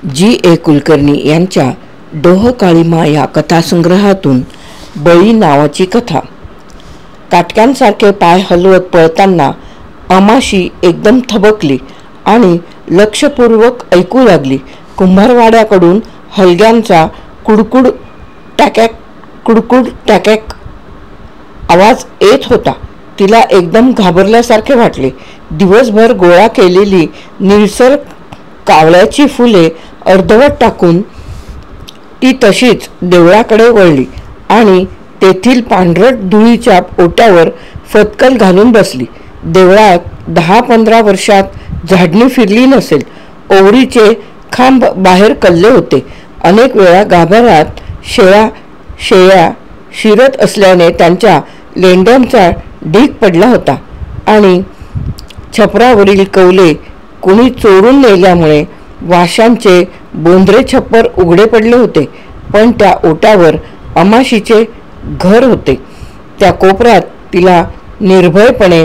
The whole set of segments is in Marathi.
जी. कुलकर्णी यांच्या डोह काळीमा या कथासंग्रहातून बळी नावाची कथा. काटक्यांसारखे पाय हलवत पळताना अमाशी एकदम थबकली आणि लक्षपूर्वक ऐकू लागली. कुंभारवाड्याकडून हलग्यांचा कुडकुड टॅकॅक आवाज येत होता. तिला एकदम घाबरल्यासारखे वाटले. दिवसभर गोळा केलेली निळसर कावळ्याची फुले अर्धवट टाकून ती तशीच देवळाकडे वळली आणि तेथील पांढरट धुळीच्या ओट्यावर फतकल घालून बसली. देवळात 10-15 वर्षात झाडणी फिरली नसेल. ओवरीचे खांब बाहेर कल्ले होते. अनेक वेळा गाभाऱ्यात शेळ्या शिरत असल्याने त्यांच्या लेंड्यांचा ढीग पडला होता आणि छपरावरील कौले कुणी चोरून नेल्यामुळे वाशांचे बोंद्रे छप्पर उघडे पडले होते. पण त्या ओट्यावर अमाशीचे घर होते. त्या कोपऱ्यात तिला निर्भयपणे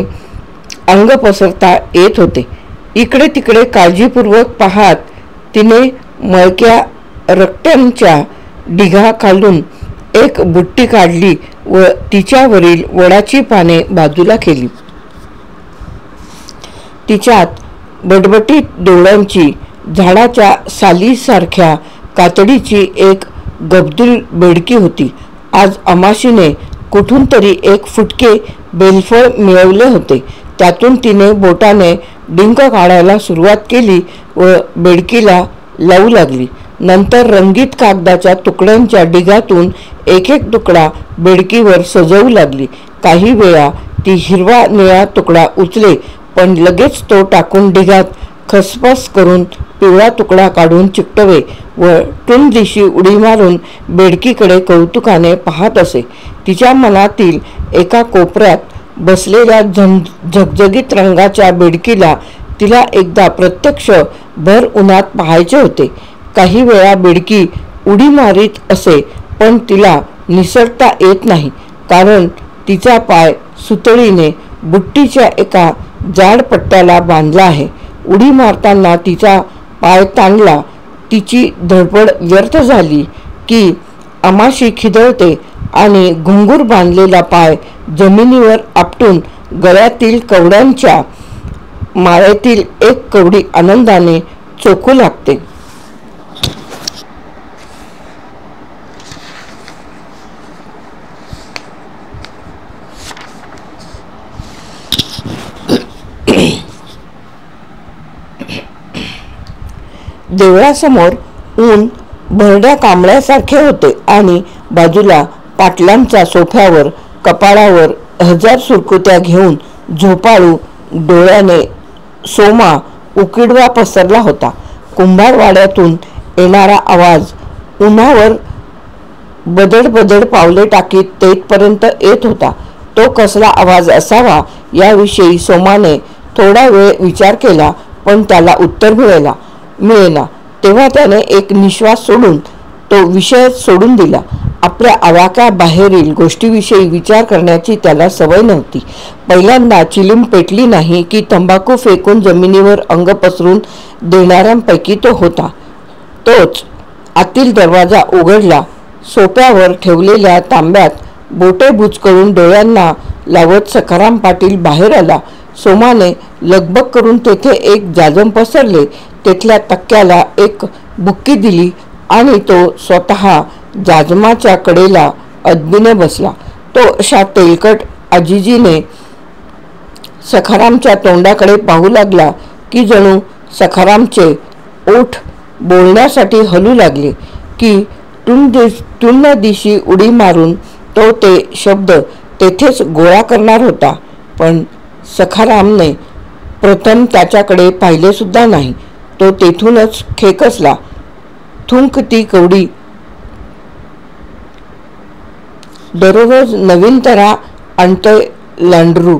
अंग पसरता येत होते. इकडे तिकडे काळजीपूर्वक पाहत तिने मळक्या रक्त्यांच्या ढिगा खालून एक बुट्टी काढली व तिच्यावरील वडाची पाने बाजूला केली. तिच्यात बटबटीत डोळ्यांची झाडाच्या सालीसारख्या कातडीची एक गब्दूल बेडकी होती. आज अमाशीने कुठून तरी एक फुटके बेलफळ मिळवले होते. त्यातून तिने बोटाने डिंक काढायला सुरुवात केली व बेडकीला लावू लागली. नंतर रंगीत कागदाच्या तुकड्यांच्या ढिगातून एक तुकडा बेडकीवर सजवू लागली. काही वेळा ती हिरवा निळा तुकडा उचले, पण लगेच तो टाकून ढिगात खसपस करून पिवळा तुकडा काढून चिकटवे व टून दिशी उडी मारून बेडकीकडे कौतुकाने पाहत असे. तिच्या मनातील एका कोपऱ्यात बसलेल्या झगझगीत रंगाच्या बेडकीला तिला एकदा प्रत्यक्ष भर उन्हात पाहायचे होते. काही वेळा बेडकी उडी मारीत असे, पण तिला निसटता येत नाही, कारण तिचा पाय सुतळीने बुट्टीच्या एका जाड पट्ट्याला बांधला आहे. उडी मारताना तिचा पाय ताणला. तिची धडपड व्यर्थ झाली की अमाशी खिदळते आणि घुंगूर बांधलेला पाय जमिनीवर आपटून गळ्यातील कवड्यांच्या माळेतील एक कवडी आनंदाने चोखू लागते. देवळासमोर ऊन भरड्या कांबळ्यासारखे होते आणि बाजूला पाटलांच्या सोफ्यावर कपाळावर 1000 सुरकुत्या घेऊन झोपाळू डोळ्याने सोमा उकिडवा पसरला होता. कुंभारवाड्यातून येणारा आवाज उन्हावर बदड पावले टाकीत तेथपर्यंत येत होता. तो कसला आवाज असावा याविषयी सोमाने थोडा वेळ विचार केला, पण त्याला उत्तर मिळेना. तेव्हा त्याने एक निश्वास सोडून तो विषय सोडून दिला. आपल्या आवाक्याबाहेरील गोष्टीविषयी विचार करण्याची त्याला सवय नव्हती. पहिल्यांदा चिलीम पेटली नाही की तंबाखू फेकून जमिनीवर अंग पसरून देणाऱ्यांपैकी तो होता. तोच आतील दरवाजा उघडला. सोप्यावर ठेवलेल्या तांब्यात बोटे बुचकळून डोळ्यांना लावत सखाराम पाटील बाहेर आला. सोमाने लगबग करून तेथे एक जाजम पसरले. तेथल्या तक्क्याला एक बुक्की दिली आणि तो स्वतः जाजमाच्या कडेला अदबीने बसला. तो अशा तेलकट आजिजीने सखारामच्या तोंडाकडे पाहू लागला की जणू सखारामचे ओठ बोलण्यासाठी हलू लागले की टुन्न दिशी उडी मारून तो ते शब्द तेथेच गोळा करणार होता. पण सखारामने प्रथम त्याच्याकडे पाहिले सुद्धा नाही. तो तेथूनच खेकसला. थुंक ती कवडी दररोज नवीन तरा आणतोय लांडरू.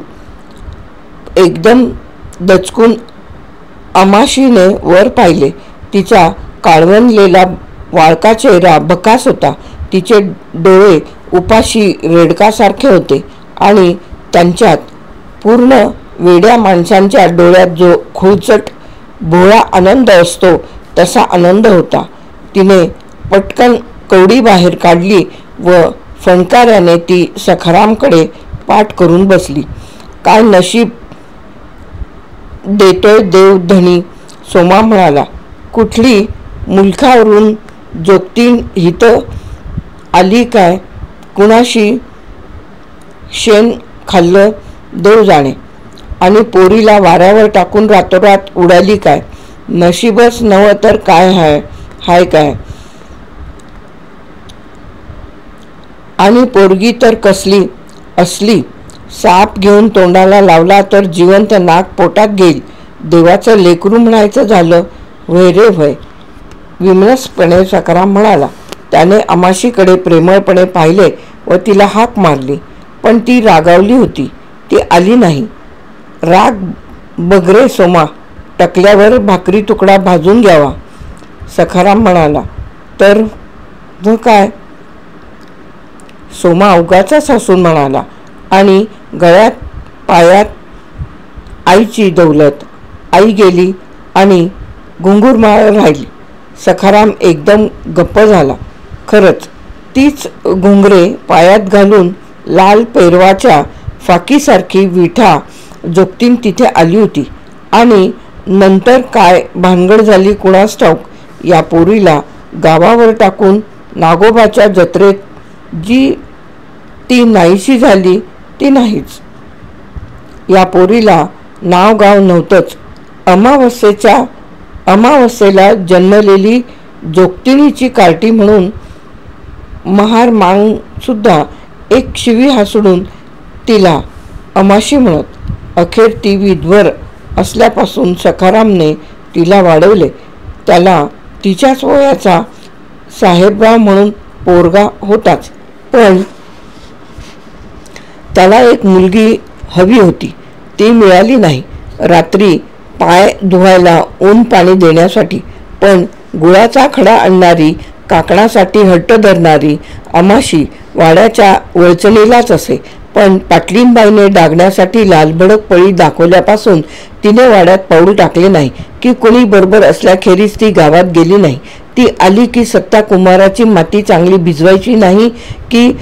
एकदम दचकून अमाशीने वर पाहिले. तिचा काळवणलेला वाळका चेहरा भकास होता. तिचे डोळे उपाशी रेडकासारखे होते आणि त्यांच्यात पूर्ण वेड्या माणसांच्या डोळ्यात जो खुळचट भोळा आनंद असतो तसा आनंद होता. तिने पटकन कवडी बाहेर काढली व फणकाऱ्याने ती सखारामकडे पाठ करून बसली. काय नशीब देतोय देव धनी, सोमा म्हणाला. कुठली मुलखावरून जोगतीन हित आली काय, कुणाशी शेण खाल्लं देव जाणे, आणि पोरीला वाऱ्यावर टाकून रातोरात उडाली काय. नशीबच नवं तर काय हाय काय. आणि पोरगी तर कसली असली, साप घेऊन तोंडाला लावला तर जिवंत नाक पोटात घेईल. देवाचं लेकरू म्हणायचं झालं व्हय रे व्हय, विमनसपणे सखाराम म्हणाला. त्याने अमाशीकडे प्रेमळपणे पाहिले व तिला हाक मारली, पण ती रागावली होती. ती आली नाही. राग बगरे सोमा, टकल्यावर भाकरी तुकडा भाजून घ्यावा, सखाराम म्हणाला. तर व काय, सोमा उगाचाच हसून म्हणाला. आणि गळ्यात पायात आईची दौलत. आई गेली आणि घुंगुरमाळ राहिली. सखाराम एकदम गप्प झाला. खरंच तीच घुंगरे पायात घालून लाल पेरवाच्या फाकीसारखी विठा जोगतीन तिथे आली होती. आणि नंतर काय भानगड झाली कुणास ठाऊक. या पोरीला गावावर टाकून नागोबाच्या जत्रेत जी ती नाहीशी झाली ती नाहीच. या पोरीला नाव गाव नव्हतंच. अमावस्येला जन्मलेली जोगतिणीची कार्टी म्हणून महार मांग सुद्धा एक शिवी हासडून तिला अमाशी म्हणत. अखेर ती विधवर असल्यापासून सखारामने तिला वाढवले. त्याला तिच्याच वयाचा साहेबराव म्हणून पोरगा होताच, पण त्याला एक मुलगी हवी होती. ती मिळाली नाही. रात्री पाय धुवायला ऊन पाणी देण्यासाठी, पण गुळाचा खडा आणणारी, काकणासाठी हट्ट धरणारी अमाशी वाड्याच्या वळचणीलाच असे. पण पाटलींबाईने डागण्यासाठी लालभडक पळी दाखवल्यापासून तिने वाड्यात पाऊल टाकले नाही की कोणी बरोबर असल्याखेरीज ती गावात गेली नाही. ती आली की सत्ता कुमाराची माती चांगली भिजवायची नाही की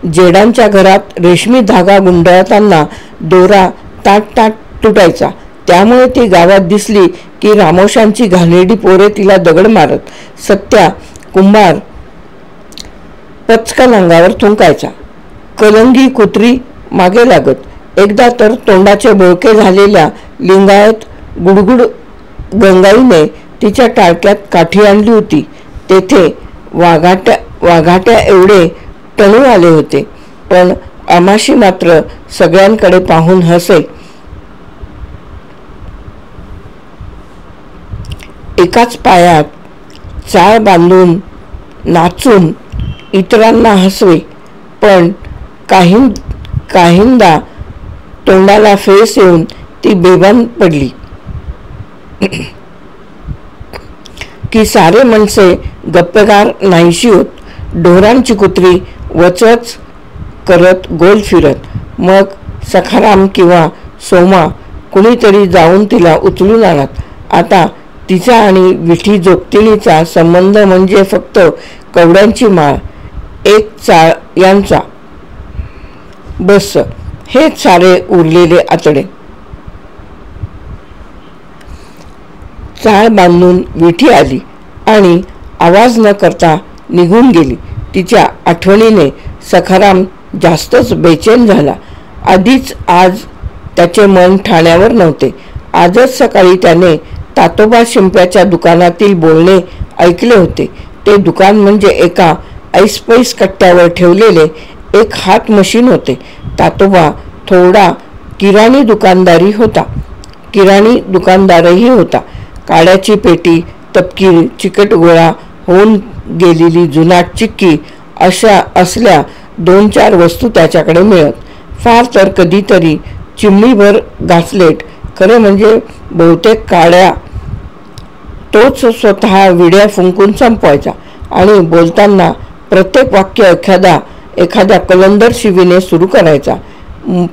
जेडांच्या घरात रेशमी धागा गुंडाळताना दोरा ताट तुटायचा. त्यामुळे ती गावात दिसली की रामोशांची घाणेरडी पोरे तिला दगड मारत. सत्या कुंभार पचकन अंगावर थुंकायचा. कलंगी कुत्री मागे लागत. एकदा तर तोंडाचे बोळके झालेल्या लिंगायत गुडगुड गंगाईने तिच्या टाळक्यात काठी आणली होती. तेथे वाघाट्या एवढे टणू आले होते, पण अमाशी मात्र सगळ्यांकडे पाहून हसे. एकाच पायात चाळ बांधून नाचून इतरांना हसवे, पण काहींदा तोंडाला फेस येऊन ती बेभान पडली की सारे मनसे गप्पगार नाहीशी होत. ढोरांची कुत्री वचवच करत गोल फिरत. मग सखाराम किंवा सोमा कुणीतरी जाऊन तिला उचलून आणत. आता तिचा आणि विठी जोगतिणीचा संबंध म्हणजे फक्त कवड्यांची माळ, एक चाळ यांचा, बस. हेच सारे उरलेले आतडे. चाळ बांधून विठी आली आणि आवाज न करता निघून गेली. तिच्या आठवणीने सखाराम जास्तच बेचैन झाला. आधीच आज त्याचे मन ठाण्यावर नव्हते. आजच सकाळी त्याने तातोबा शिंप्याच्या दुकानातील बोलणे ऐकले होते. ते दुकान म्हणजे एका ऐसपैस कट्ट्यावर ठेवलेले एक हात मशीन होते. तातोबा थोडा किराणी दुकानदारही होता. काड्याची पेटी, तपकीर, चिकट गोळा होऊन गेलेली जुनाट चिक्की अशा असल्या 2-4 वस्तू त्याच्याकडे मिळत. फार तर कधीतरी चिमणीभर घासलेट. खरे म्हणजे बहुतेक काड्या तोच स्वतः विड्या फुंकून संपवायचा आणि बोलताना प्रत्येक वाक्य एखाद्या कलंदर शिवीने सुरू करायचा.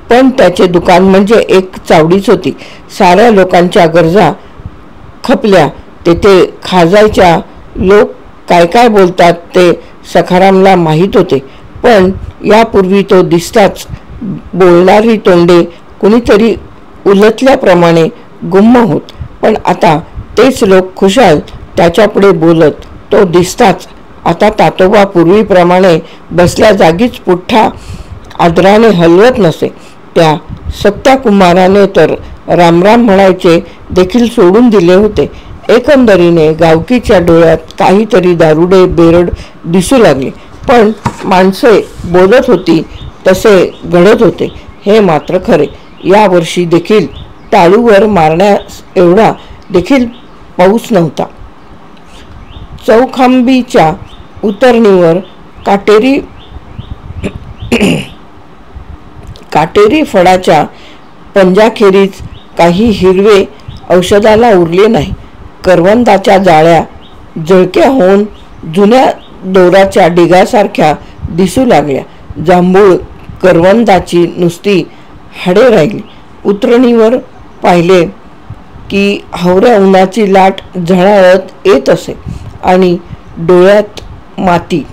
पण त्याचे दुकान म्हणजे एक चावडीच होती. साऱ्या लोकांच्या गरजा खपल्या तेथे खाजायच्या. लोक काय काय बोलतात ते सखारामला माहीत होते, पण यापूर्वी तो दिसताच बोलणारी तोंडे कुणीतरी उलटल्याप्रमाणे गुम्म होत. पण आता तेच लोक खुशाल त्याच्यापुढे बोलत. तो दिसताच आता तातोबा पूर्वीप्रमाणे बसल्या जागीच पुठ्ठा आदराने हलवत नसे. त्या सत्या कुमाराने तर रामराम म्हणायचे देखील सोडून दिले होते. एकंदरीने गावकीच्या डोळ्यात काहीतरी दारुडे बेरड दिसू लागले. पण माणसे बोलत होती तसे घडत होते हे मात्र खरे. या वर्षी देखील टाळूवर मारण्यास एवढा देखील पाऊस नव्हता. चौखांबीच्या उतरणीवर काटेरी फळाच्या पंजाखेरीज काही हिरवे औषधाला उरले नाही. करवंदाच्या जाळ्या जळक्या होऊन जुन्या दोराच्या ढिगासारख्या दिसू लागल्या. जांभूळ करवंदाची नुसती हाडे राहिली. उतरणीवर पाहिले की हवऱ्या उन्हाची लाट झळाळत येत असे आणि डोळ्यात माती.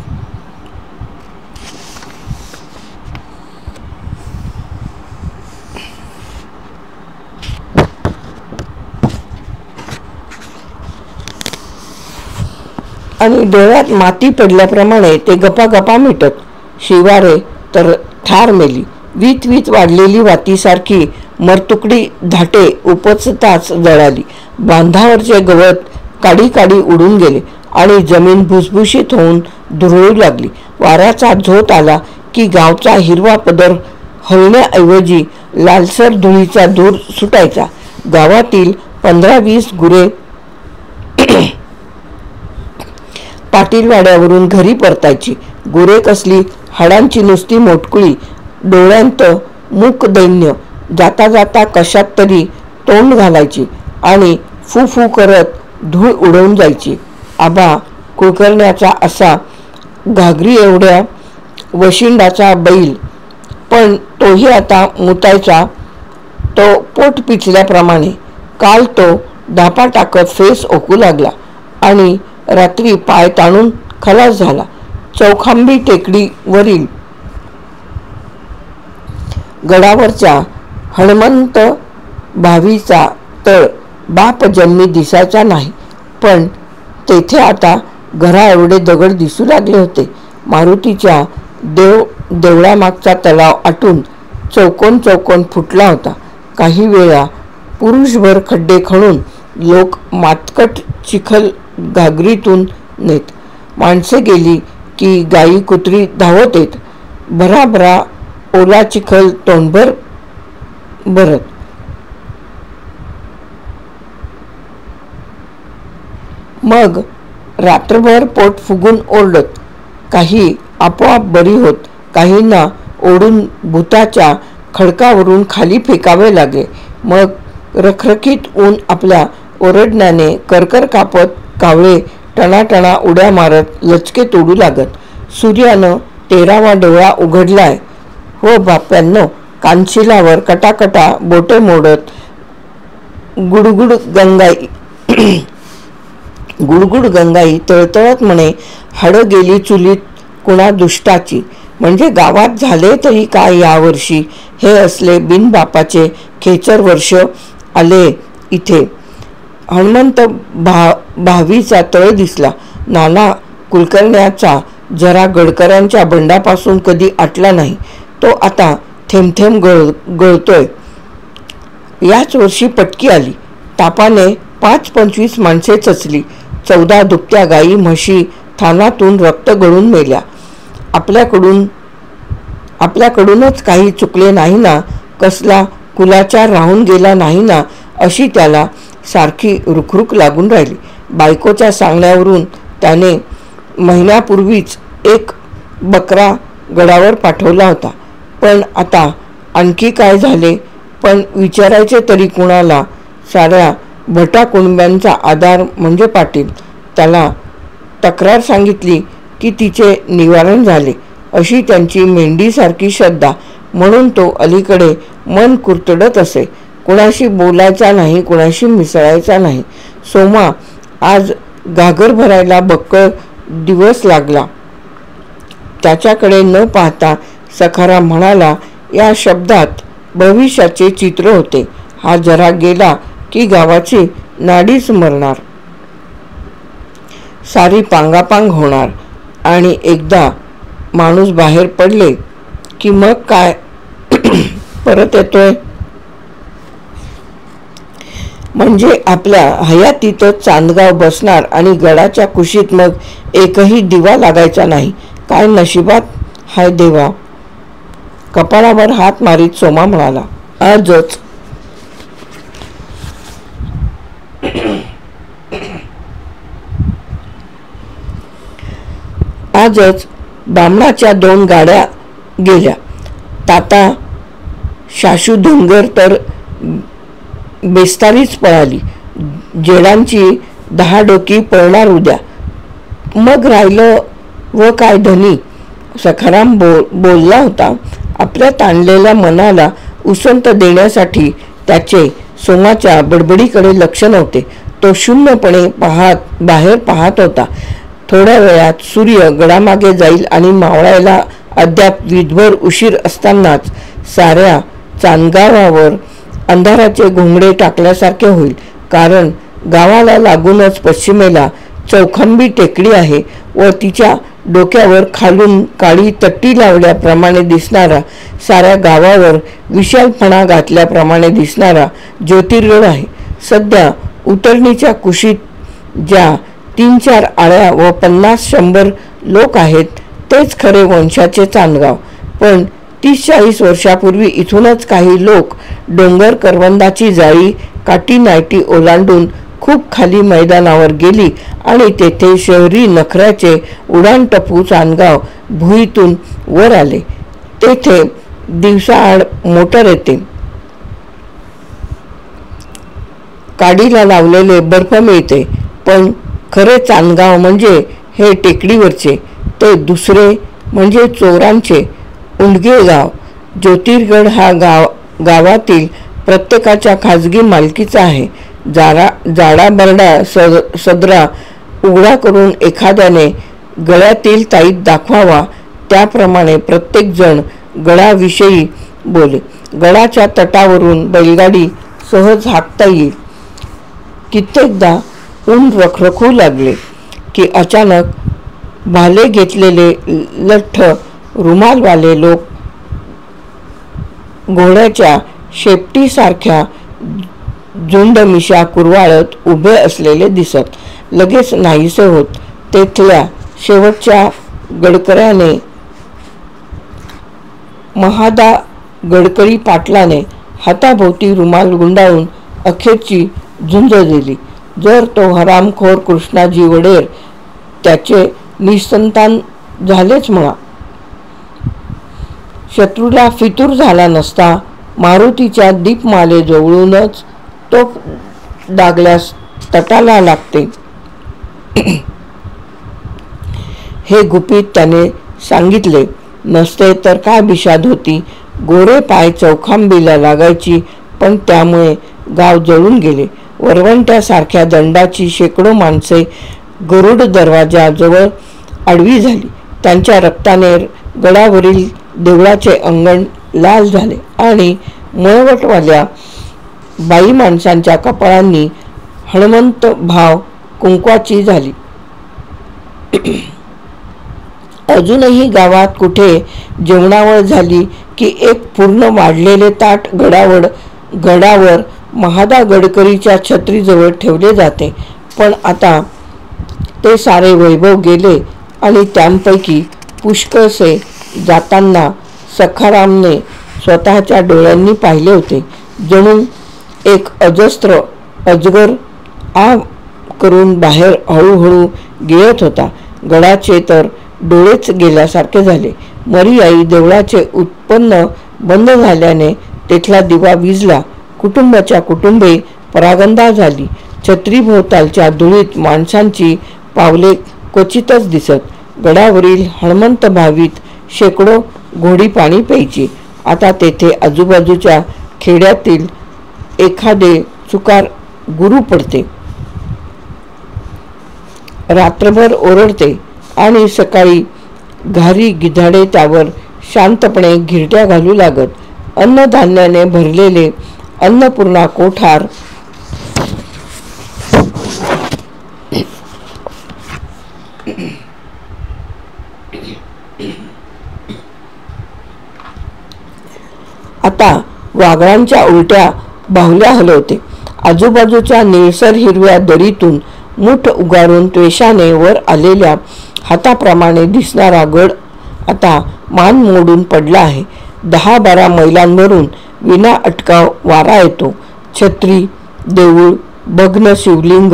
पडल्याप्रमाणे ते गपागपा मिटत. शिवारे तर ठार मेली. वीत वीत वाढलेली वातीसारखी मरतुकडी धाटे उपचताच जळाली. बांधावरचे गवत काडी काडी उडून गेले आणि जमीन भुसभुशीत होऊन धुरळू लागली. वाऱ्याचा झोत आला की गावचा हिरवा पदर हलण्याऐवजी लालसर धुळीचा धूर सुटायचा. गावातील 15-20 गुरे पाटीलवाड्यावरून घरी परतायची. गुरे कसली हाडांची नुसती मोटकुळी, डोळ्यांत मूक दैन्य. जाता जाता कशात तरी तोंड घालायची आणि फू फू करत धूळ उडवून जायची. आबा कुलकर्ण्याचा असा घागरी एवढ्या वशिंडाचा बैल, पण तोही आता मुतायचा. तो पोट पिचल्याप्रमाणे. काल तो धापा टाकत फेस ओकू लागला आणि रात्री पाय ताणून खलास झाला. चौखांबी टेकडीवरील गडावरच्या हणमंत भावीचा तळ बाप जन्मी दिसायचा नाही, पण तेथे आता घरा एवढे दगड दिसू लागले होते. मारुतीच्या देवळामागचा तलाव आटून चौकोन चौकोन फुटला होता. काही वेळा पुरुषभर खड्डे खणून लोक मातकट चिखल घागरीतून नेत. माणसे गेली की गाई कुत्री धावत येत. भराभरा ओला चिखल तोंडभर भरत. मग रात्रभर पोट फुगून ओरडत. काही आपोआप बरी होत. काहींना ओढून भुताच्या खडकावरून खाली फेकावे लागे. मग रखरखीत ऊन आपल्या ओरडण्याने करकर कापत कावळे टणाटणा उड्या मारत लचके तोडू लागत. सूर्यानं 13वा डोळा उघडलाय हो बाप्यांनो. कानशिलावर कटाकटा बोटे मोडत गुडगुड गंगाई तळतळत म्हणे, हाडं गेली चुलीत कुणा दुष्टाची. म्हणजे गावात झाले तरी काय यावर्षी हे असले बिनबापाचे खेचर वर्ष आले इथे. हणमंत भावीचा तळ दिसला. नाना कुलकर्ण्याचा जरा गडकऱ्यांच्या बंडापासून कधी आटला नाही. तो आता थेंब थेंब गळतोय. याच वर्षी पटकी आली. तापाने 5-25 माणसे चचली. 14 दुभत्या गाई म्हशी थानातून रक्त गळून मेल्या. आपल्याकडूनच काही चुकले नाही ना, कसला कुलाचार राहून गेला नाही ना, अशी त्याला सारखी रुखरुख लागून राहिली. बायकोच्या सांगण्यावरून त्याने महिन्यापूर्वीच एक बकरा गडावर पाठवला होता. पण आता आणखी काय झाले, पण विचारायचे तरी कुणाला. साऱ्या भटा कुणब्यांचा आधार म्हणजे पाटील. त्याला तक्रार सांगितली की तिचे निवारण झाले, अशी त्यांची मेंढीसारखी श्रद्धा. म्हणून तो अलीकडे मन कुरतडत असे. कुणाशी बोलायचा नाही, कुणाशी मिसळायचा नाही. सोमा आज घागर भरायला बक्कळ दिवस लागला. त्याच्याकडे न पाहता सखाराम म्हणाला, या शब्दात भविष्याचे चित्र होते. हा जरा गेला की गावाची नाडीच मरणार, सारी पांगापांग होणार आणि एकदा माणूस बाहेर पडले की मग काय परत येतोय. म्हणजे आपल्या हयातीतच चांदगाव बसणार आणि गडाच्या कुशीत मग एकही दिवा लागायचा नाही. काय नशिबात हाय देवा. कपाळावर हात मारीत सोमा म्हणाला, आजच बामणाच्या 2 गाड्या गेल्या. ताता शाशू धनगर तर बेस्तारीच पळाली. जेडांची 10 डोकी पळणार उद्या. मग राहिलं व काय धनी. सखाराम बोलला होता. आपल्या ताणलेल्या मनाला उसंत देण्यासाठी त्याचे सोमाच्या बडबडीकडे लक्ष नव्हते. तो शून्यपणे बाहेर पाहत होता. थोड्या वेळात सूर्य गडामागे जाईल आणि मावळायला अद्याप विधभर उशीर असतानाच साऱ्या चांदगावावर अंधाराचे घोंगडे टाकल्यासारखे होईल. कारण गावाला लागूनच पश्चिमेला चौखांबी टेकडी आहे व तिच्या डोक्यावर खालून काळी तट्टी लावल्याप्रमाणे दिसणारा, साऱ्या गावावर विशालपणा घातल्याप्रमाणे दिसणारा ज्योतिर्गड आहे. सध्या उतरणीच्या कुशीत ज्या 3-4 आळ्या व 50-100 लोक आहेत तेच खरे वंशाचे चांदगाव. पण 30-40 वर्षापूर्वी इथूनच काही लोक डोंगर करवंदाची जाळी काठी नायटी ओलांडून खूप खाली मैदानावर गेली आणि तेथे शहरी नखऱ्याचे उडाण टपू चांदगाव भुईतून वर आले. तेथे दिवसाआड मोटर येते. काडीला लावलेले बर्फ मिळते. पण खरे चांदगाव म्हणजे हे टेकडीवरचे, ते दुसरे म्हणजे चोरांचे उंडगे गाव. ज्योतिर्गड हा गावातील प्रत्येकाच्या खाजगी मालकीचा आहे. जाडा बरडा सदरा उघडा करून एखाद्याने गळ्यातील ताईत दाखवावा, त्याप्रमाणे प्रत्येक जण गडाविषयी बोले. गडाच्या तटावरून बैलगाडी सहज हाकता येईल. कित्येकदा ऊन रखरखू लागले की अचानक भाले घेतलेले लठ्ठ रुमालवाले लोक घोड्याच्या शेपटीसारख्या झुंडमिशा कुरवाळत उभे असलेले दिसत लगेच नाहीसे होत. तेथल्या शेवटच्या गडकऱ्याने, महादा गडकरी पाटलाने हाताभोवती रुमाल गुंडाळून अखेरची झुंज दिली. जर तो हरामखोर कृष्णाजी वडेर त्याचे निसंतान झालेच म्हणा. शत्रूला फितूर झाला नसता. मारुतीच्या दीपमालेजवळूनच तो डागल्यास तटाला लागते. हे गुपित त्याने सांगितले नसते तर काय बिशाद होती. गोरे पाय चौखांबीला लागायची, पण त्यामुळे गाव जळून गेले. वरवंट्यासारख्या दंडाची शेकडो माणसे गरुड दरवाजाजवळ आडवी झाली. त्यांच्या रक्ताने गडावरील देवळाचे अंगण लाल झाले आणि मळवटवाल्या बाई माणसांच्या कपाळांनी हणमंत भाव कुंकवाची झाली. अजूनही गावात कुठे जेवणावळ झाली की एक पूर्ण वाढलेले ताट गडावर महादा गडकरीच्या छत्रीजवळ ठेवले जाते. पण आता ते सारे वैभव गेले आणि त्यांपैकी पुष्कळसे जाताना सखारामने स्वतःच्या डोळ्यांनी पाहिले होते. जणू एक अजस्त्र अजगर आ करून बाहेर हळूहळू गिळत होता. गडाचे तर डोळेच गेल्यासारखे झाले. मरीआई देवळाचे उत्पन्न बंद झाल्याने तेथला दिवा विझला. कुटुंबाच्या कुटुंबे परागंदा झाली. छत्रीभोवतालच्या धुळीत माणसांची पावले क्वचितच दिसत. गडावरील हणमंत भावीत शेकडो घोडी पाणी प्यायची. आता तेथे आजूबाजूच्या खेड्यातील एखादे चुकार गुरु पडते. रात्रभर ओरडते आणि सकाळी घारी गिधाडे त्यावर शांतपणे घिरट्या घालू लागत. अन्नधान्याने भरलेले अन्नपूर्णा कोठार आता वाघळांच्या उलट्या बाहुल्या हलवते. आजूबाजूच्या निळसर हिरव्या दरीतून मुठ उगारून त्वेषाने वर आलेल्या हाताप्रमाणे दिसणारा गड आता मान मोडून पडला आहे. 10-12 मैलांवरून विना अटकाव वारा येतो. छत्री, देऊळ, भग्न शिवलिंग,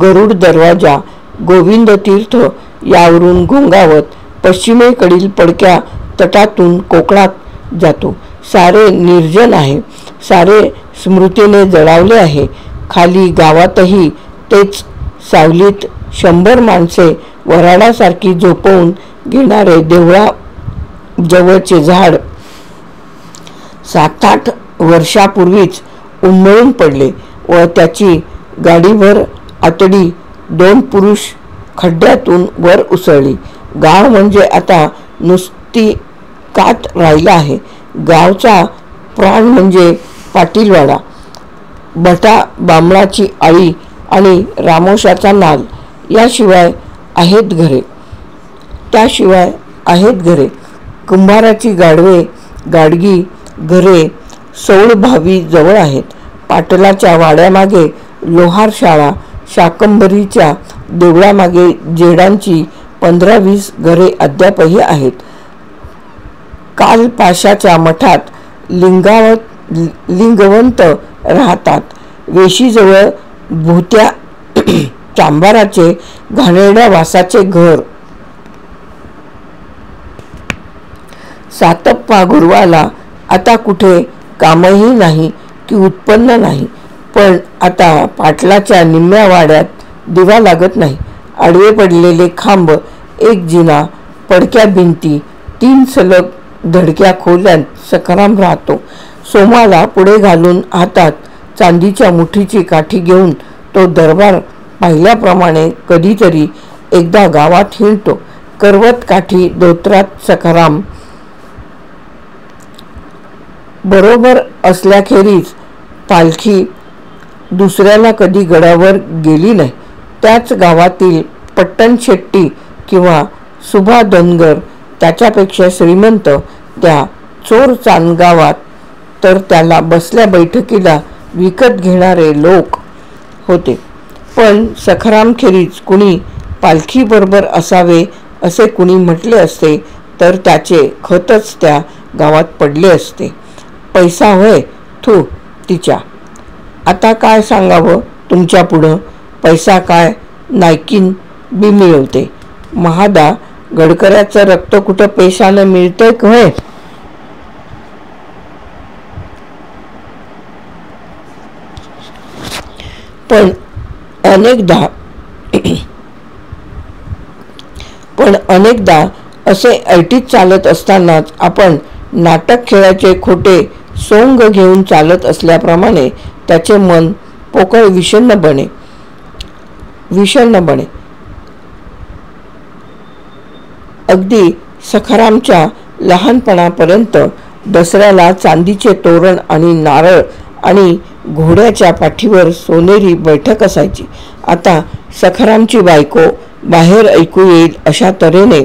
गरुड दरवाजा, गोविंद तीर्थ यावरून घोंगावत पश्चिमेकडील पडक्या तटातून कोकणात जातो. सारे निर्जन आहे, सारे स्मृतीने जळावले आहे. खाली गावातही तेच. सावलीत 100 माणसे वराडासारखी झोपवून घेणारे देवळा जवळचे झाड 7-8 वर्षापूर्वीच उन्मळून पडले व त्याची गाडीभर आतडी 2 पुरुष खड्ड्यातून वर उसळली. गाव म्हणजे आता नुसती कात राहिला आहे. गावचा प्राण म्हणजे पाटीलवाडा, भटा बांबळाची आळी आणि रामोशाचा नाल. याशिवाय आहेत घरे, त्याशिवाय आहेत घरे. कुंभाराची गाढवे, गाडगी घरे सौळभावी जवळ आहेत. पाटलाच्या वाड्यामागे लोहार शाळा, शाकंभरीच्या देवळामागे जेडांची 15-20 घरे अद्यापही आहेत. कालपाशाच्या मठात लिंगवंत राहतात. वेशीजवळ भुत्या चांभाराचे घाणेरड्या वासाचे घर. सातप्पा गुरवाला आता कुठे कामही नाही की उत्पन्न नाही. पण आता पाटलाच्या निम्म्या वाड्यात दिवा लागत नाही. आडवे पडलेले खांब, एक जिना, पडक्या भिंती, 3 सलग धडक्या खोल्यात सखाराम राहतो. सोमाला पुढे घालून हातात चांदीच्या मुठीची काठी घेऊन तो दरबार पाहिल्याप्रमाणे कधीतरी एकदा गावात हिंडतो. करवत काठी धोत्रात सखाराम बरोबर असल्याखेरीज पालखी दुसऱ्याला कधी गडावर गेली नाही. त्याच गावातील पट्टण शेट्टी किंवा सुभा धनगर त्याच्यापेक्षा श्रीमंत त्या चोर चांदगावात तर त्याला बसल्या बैठकीला विकत घेणारे लोक होते. पण सखारामखेरीज कुणी पालखीबरोबर असावे असे कुणी म्हटले असते तर त्याचे खतच त्या गावात पडले असते. पैसा होय, थू तिच्या. आता काय सांगावं तुमच्या पुढं. पैसा काय नायकीन बी मिळवते. महादा गडकऱ्याचं रक्त कुठं पेशानं मिळतंय होय. पण अनेकदा असे ऐटीत चालत असतानाच आपण नाटक खेळाचे खोटे सोंग घेऊन चालत असल्याप्रमाणे त्याचे मन पोकळ विषण्ण बने. अगदी सखारामच्या लहानपणापर्यंत दसऱ्याला चांदीचे तोरण आणि नारळ आणि घोड्याच्या पाठीवर सोनेरी बैठक असायची. आता सखारामची बायको बाहेर ऐकू येईल अशा तऱ्हेने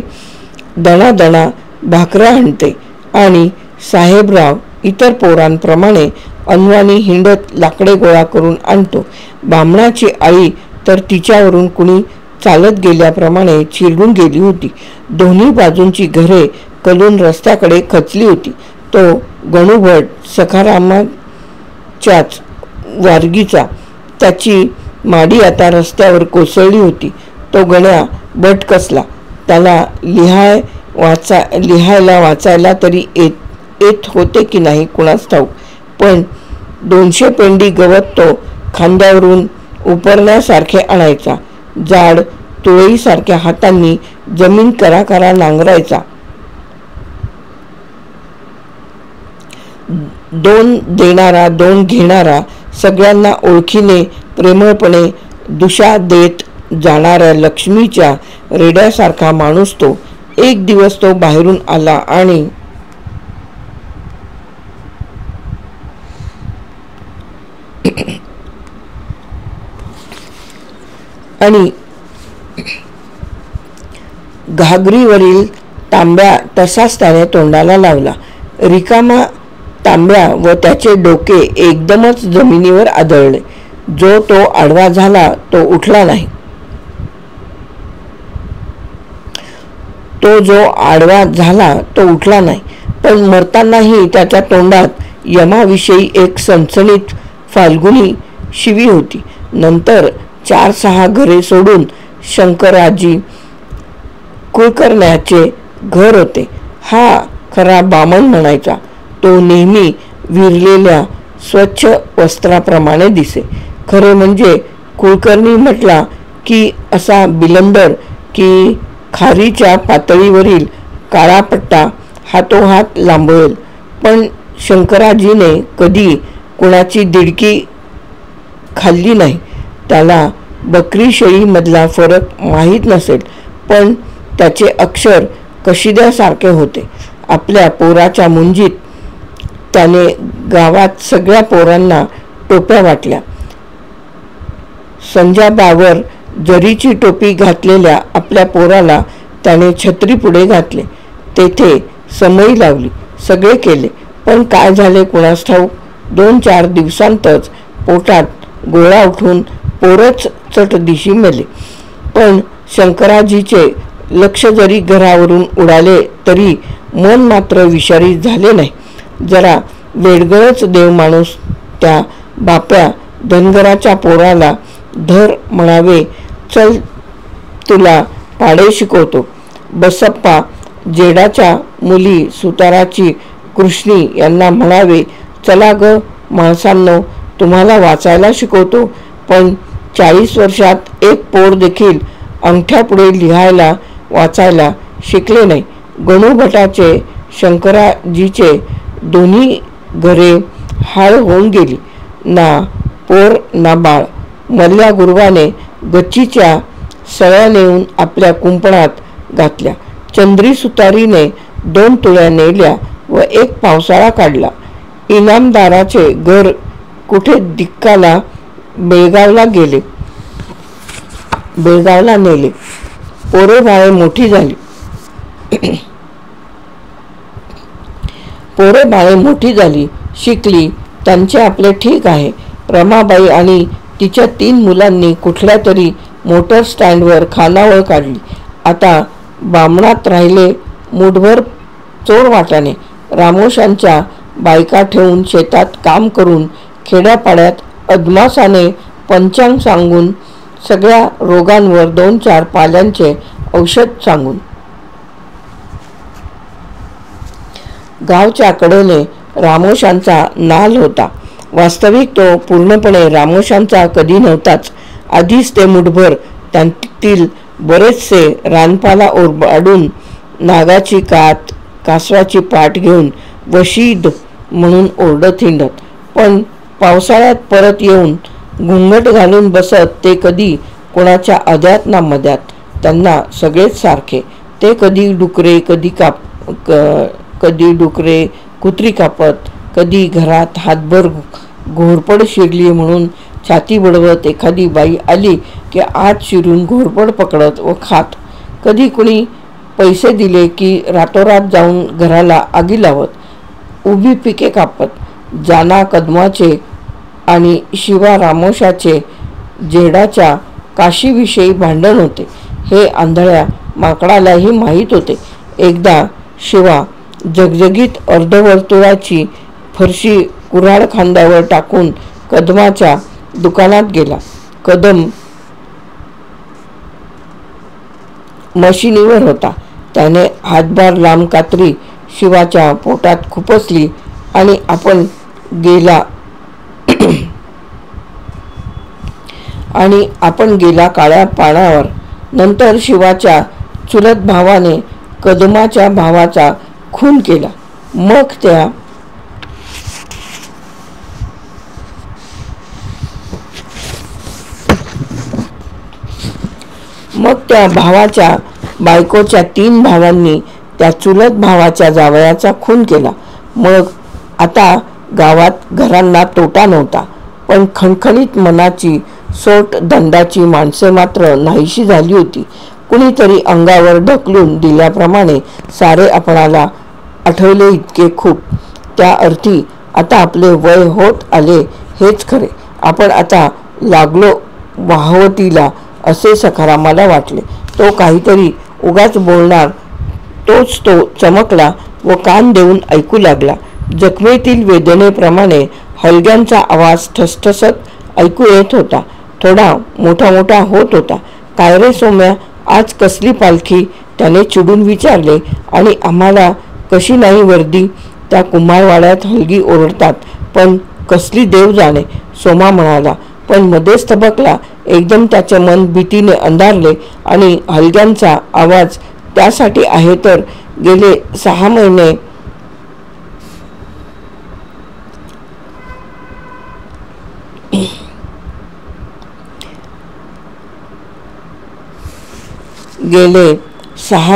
दणादणा भाकऱ्या हाणते आणि साहेबराव इतर पोरांप्रमाणे अनवाणी हिंडत लाकडे गोळा करून आणतो. बामणाची आळी तर तिच्यावरून कुणी चालत गेल्याप्रमाणे चिरडून गेली होती. दोन्ही बाजूंची घरे कलून रस्त्याकडे खचली होती. तो गणूभट सखारामाच्याच वारगीचा. त्याची माडी आता रस्त्यावर कोसळली होती. तो गण्या बट कसला. त्याला लिहायला वाचायला तरी येत होते की नाही कुणास ठाऊक. पण 200 पेंडी गवत तो खांद्यावरून उपरण्यासारखे आणायचा. जाड तुळईसारख्या हातांनी जमीन करा नांगरायचा. 2 देणारा 2 घेणारा, सगळ्यांना ओळखीने प्रेमळपणे दुशा देत जाणाऱ्या लक्ष्मीच्या रेड्यासारखा माणूस तो. एक दिवस तो बाहेरून आला आणि घागरीवरील तांब्या तसाच त्याने तोंडाला लावला. रिकामा तांब्या व त्याचे डोके एकदमच जमिनीवर आदळले. जो तो आडवा झाला तो उठला नाही. पण मरतानाही त्याच्या तोंडात यमाविषयी एक सणसणीत फाल्गुनी शिवी होती. नंतर 4-6 घरे सोडून शंकराजी कुलकर्ण्याचे घर होते. हा खरा बामण म्हणायचा. तो नेहमी विरलेल्या स्वच्छ वस्त्राप्रमाणे दिसे. खरे म्हणजे कुलकर्णी म्हटला की असा बिलंदर की खारीच्या पातळीवरील काळा पट्टा हातोहात लांबवेल. पण शंकराजीने कधी कुणाची दिडकी खाल्ली नाही. त्याला बकरी शेळीमधला फरक माहीत नसेल, पण त्याचे अक्षर कशिद्यासारखे होते. आपल्या पोराच्या मुंजीत त्याने गावात सगळ्या पोरांना टोप्या वाटल्या. संजाबावर जरीची टोपी घातलेल्या आपल्या पोराला त्याने छत्री पुढे घातले. तेथे समई लावली. सगळे केले. पण काय झाले कुणास ठाऊक. 2-4 दिवसांतच पोटात गोळा उठून पोरच चटदिशी मेले. पण शंकराजीचे लक्ष जरी घरावरून उडाले तरी मन मात्र विषारी झाले नाही. जरा वेडगळच देव माणूस त्या बाप्या धनगराच्या पोराला धर म्हणावे, चल तुला पाढे शिकवतो. बसप्पा जेडाच्या मुली सुताराची कृष्णी यांना म्हणावे, चला ग माणसांनो, तुम्हाला वाचायला शिकवतो. पण 40 वर्षात एक पोर देखील अंगठ्यापुढे लिहायला वाचायला शिकले नाही. गणूभटाचे शंकराजीचे दोन्ही घरे हाळ होऊन गेली. ना पोर ना बाळ. मल्ल्या गुरुवाने गच्चीच्या सळ्या नेऊन आपल्या कुंपणात घातल्या. चंद्री सुतारीने 2 तुळ्या नेल्या व एक पावसाळा काढला. इनामदाराचे घर कुठे दिक्काला बेळगावला नेले. पोरे बाळे मोठी झाली, शिकली, त्यांचे आपले ठीक आहे. रमाबाई आणि तिच्या 3 मुलांनी कुठल्या तरी मोटर स्टँडवर खानावळ काढली. आता बामणात राहिले मुठभर चोर वाटाणे. रामोशांच्या बायका ठेवून शेतात काम करून खेड्यापाड्यात अदमासाने पंचांग सांगून सगळ्या रोगांवर 2-4 पाल्यांचे औषध सांगून. गावच्या कडेने रामोशांचा नाल होता. वास्तविक तो पूर्णपणे रामोशांचा कधी नव्हताच. आधीच ते मुठभर त्यांतील बरेचसे रानपाला ओरबाडून नागाची कात, कासवाची पाठ घेऊन वशीद म्हणून ओरडत हिंडत. पण पावसाळ्यात परत येऊन घुंगट घालून बसत ते कधी कोणाच्या अद्यात ना मध्यात. त्यांना सगळेच सारखे. ते कधी डुकरे कुत्री कापत, कधी घरात हातभर घोरपड शिरली म्हणून छाती बडवत एखादी बाई आली की आत शिरून घोरपड पकडत व खात. कधी कुणी पैसे दिले की रातोरात जाऊन घराला आगी लावत. उभी पिके कापत. जाना कदमाचे आणि शिवा रामोशाचे जेडाच्या काशीविषयी भांडण होते. हे आंधळ्या माकडालाही माहीत होते. एकदा शिवा जगजगीत अर्धवर्तुळाची फरशी कुऱ्हाड खांद्यावर टाकून कदमाच्या दुकानात गेला. कदम मशिनीवर होता. त्याने हातभार लांब कात्री शिवाच्या पोटात खुपसली आणि आपण गेला काळ्या पानावर. नंतर शिवाच्या चुलत भावाने कदमाच्या भावाचा खून केला. मग त्या मग त्या भावाच्या बायकोच्या 3 भावांनी त्या चुलत भावाच्या जावयाचा खून केला. मग आता गावात घरांना तोटा नव्हता, पण खणखणीत मनाची सोट दंडाची माणसे मात्र नाहीशी झाली होती. कुणीतरी अंगावर ढकलून दिल्याप्रमाणे सारे आपणाला आठवले इतके खूप. त्या अर्थी आता आपले वय होत आले हेच खरे. आपण आता लागलो वाहवतीला असे सखारामाला वाटले. तो काहीतरी उगाच बोलणार तोच तो चमकला व कान देऊन ऐकू लागला. जखमेतील वेदनेप्रमाणे हलग्यांचा आवाज ठसठसत ऐकू येत होता. थोडा मोठा मोठा होत होता. काय रे सोम्या, आज कसली पालखी? त्याने चिडून विचारले. आणि आम्हाला कशी नाही वर्दी? त्या कुंभारवाड्यात हलगी ओरडतात, पण कसली देव जाणे, सोमा म्हणाला. पण मध्येच थबकला. एकदम त्याचे मन भीतीने अंधारले. आणि हलग्यांचा आवाज त्यासाठी आहे तर गेले 6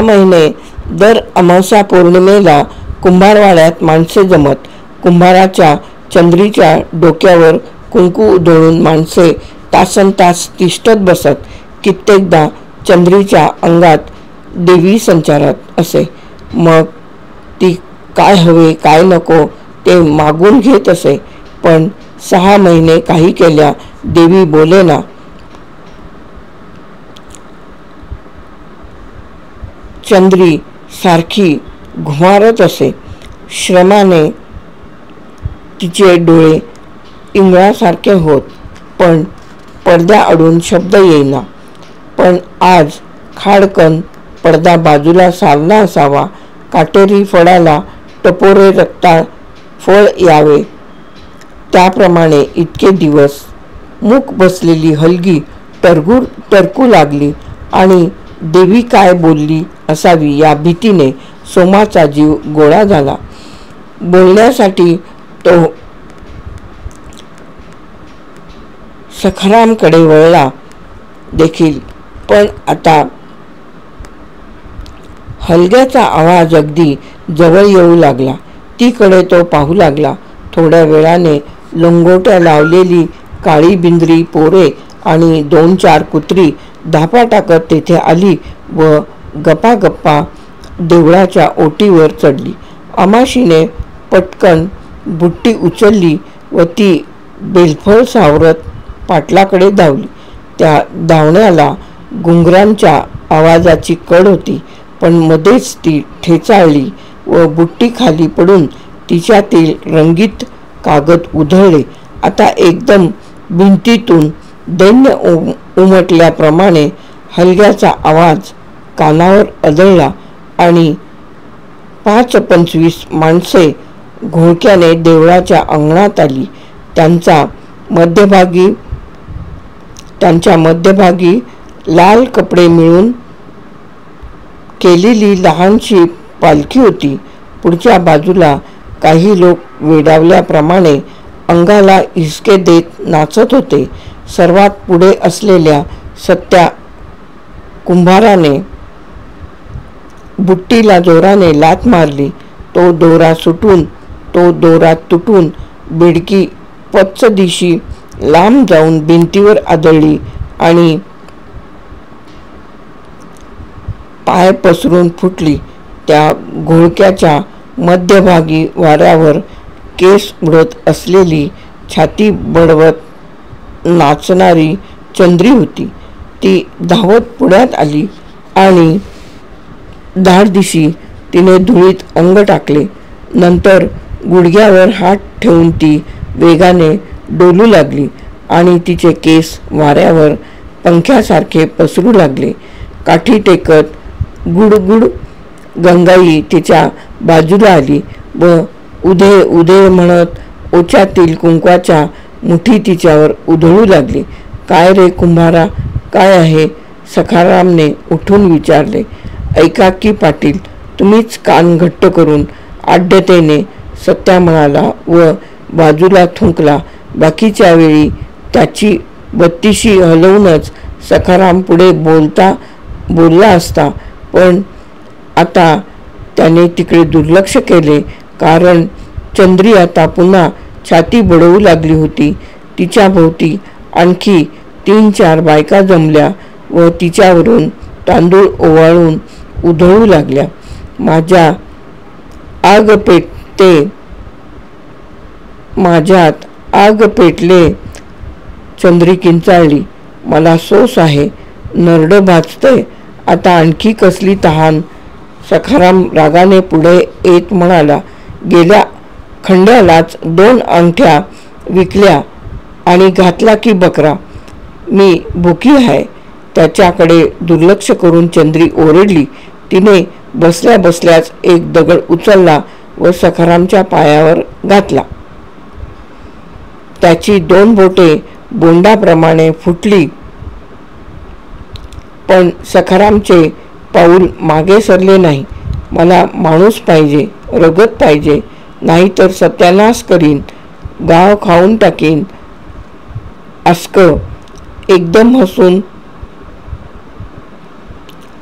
महिने दर अमावस्या पौर्णिमेला कुंभारवाड्यात माणसे जमत. कुंभाराच्या चंद्रीच्या डोक्यावर कुंकू उधळून माणसे तासनतास तिष्ठत बसत. कित्येकदा चंद्रीच्या अंगात देवी संचारात असे. मग ती काय हवे काय नको ते मागून घेत असे. पण 6 महिने काही केल्या देवी बोलेना. चंद्री सारखी घुमारत असे. श्रमाने तिचे डोळे इंगळासारखे होत, पण पडद्याआडून शब्द येईना. पण आज खाडकन पडदा बाजूला सारला असावा. काटेरी फळाला टपोरे रक्ता फळ यावे त्याप्रमाणे इतके दिवस मूक बसलेली हलगी टरकू लागली. आणि देवी काय बोलली असावी या भीतीने सोमाचा जीव गोळा झाला. बोलण्यासाठी तो सखारामकडे वळला देखील, पण आता हलग्याचा आवाज अगदी जवळ येऊ लागला. तीकडे तो पाहू लागला. थोड्या वेळाने लंगोट्या लावलेली काळी बिंद्री पोरे आणि 2-4 कुत्री धापा टाकत तेथे आली व गप्पा देवळाच्या ओटीवर चढली. अमाशीने पटकन बुट्टी उचलली व ती बेलफळ सावरत पाटलाकडे धावली. त्या धावण्याला घुंगरांच्या आवाजाची कड होती, पण मध्येच ती ठेचाळली व बुट्टी खाली पडून तिच्यातील रंगीत कागद उधळले. आता एकदम भिंतीतून दैन्य उमटल्याप्रमाणे हलग्याचा आवाज कानावर आदळला आणि 5-25 माणसे घोळक्याने देवळाच्या अंगणात आली. त्यांच्या मध्यभागी लाल कपडे मिळून केलेली लहानशी पालखी होती. पुढच्या बाजूला काही लोक वेडावल्याप्रमाणे अंगाला हिसके देत नाचत होते. सर्वात पुढे असलेल्या सत्या कुंभाराने बुट्टीला जोराने लाथ मारली. तो दोरा तुटून बेडकी पच्च दिशी लांब जाऊन भिंतीवर आदळली आणि पाय पसरून फुटली. त्या घोळक्याच्या मध्यभागी वाऱ्यावर केस उडत असलेली छाती बडवत नाचणारी चंद्री होती. ती धावत पुढ्यात आली आणि धाडदिशी तिने धुळीत अंग टाकले. नंतर गुडघ्यावर हात ठेवून ती वेगाने डोलू लागली आणि तिचे केस वाऱ्यावर पंख्यासारखे पसरू लागले. काठी टेकत गुडगुड गंगाई तिच्या बाजूला आली व उदे उदे म्हणत ओच्यातील कुंकवाच्या मुठी तिच्यावर उधळू लागली. काय रे कुंभारा, काय आहे? सखारामने उठून विचारले. ऐका की पाटील, तुम्हीच कान घट्ट करून आढ्यतेने सत्या म्हणाला व बाजूला थुंकला. बाकीच्या वेळी त्याची बत्तीशी हलवूनच सखाराम पुढे बोलता बोलला असता, पण आता त्याने तिकडे दुर्लक्ष केले, कारण चंद्री आता पुन्हा छाती बडवू लागली होती. तिच्या भोवती आणखी 3-4 बायका जमल्या व तिच्यावरून तांदूळ ओवाळून उधळू लागल्या. माझ्यात आग पेटले. चंद्री किंचाळली, मला सोस आहे, नरडं भाजतंय, आता आणखी कसली तहान. सखाराम रागाने पुढे येत म्हणाला, गेल्या खंड्यालाच 2 अंगठ्या विकल्या आणि घातला की बकरा. मी भुकी आहे. त्याच्याकडे दुर्लक्ष करून चंद्री ओरडली. तिने बसल्या बसल्याच एक दगड उचलला व सखारामच्या पायावर घातला. त्याची 2 बोटे बोंडाप्रमाणे फुटली, पण सखारामचे पाऊल मागे सरले नाही. मला माणूस पाहिजे, रगत पाहिजे, नाहीतर सत्यानाश करीन, गाव खाऊन टाकीन. अस्क एकदम हसून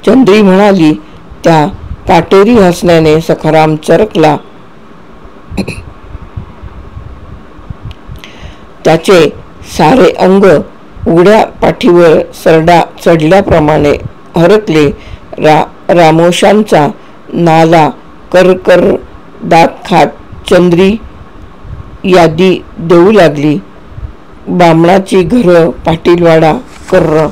चंद्री म्हणाली. त्या काटेरी हसण्याने सखाराम चरकला. त्याचे सारे अंग उघड्या पाठीवर सरडा चढल्याप्रमाणे हरकले. रामोशांचा नाला कर दात खात चंद्री यादी देऊ लागली. बामणाची घरं, पाटीलवाडा, कर्र.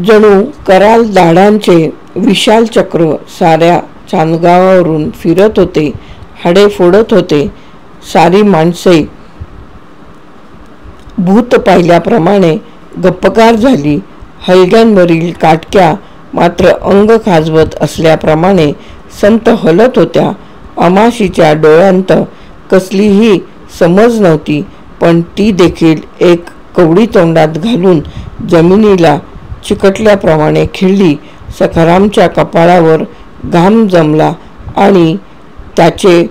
जणू कराल दाढांचे विशाल चक्र साऱ्या चांदगावावरून फिरत होते, हाडे फोडत होते. सारी माणसे भूत पाहिल्याप्रमाणे गप्पकार झाली. हलग्यांवरील काटक्या मात्र अंग खाजवत असल्याप्रमाणे संत हलत होत्या. अमाशीच्या डोळ्यांत कसलीही समज नव्हती, पण ती देखील एक कवडी तोंडात घालून जमिनीला चिकटल्याप्रमाणे खिळली. सखारामच्या कपाळावर घाम जमला आणि त्याचे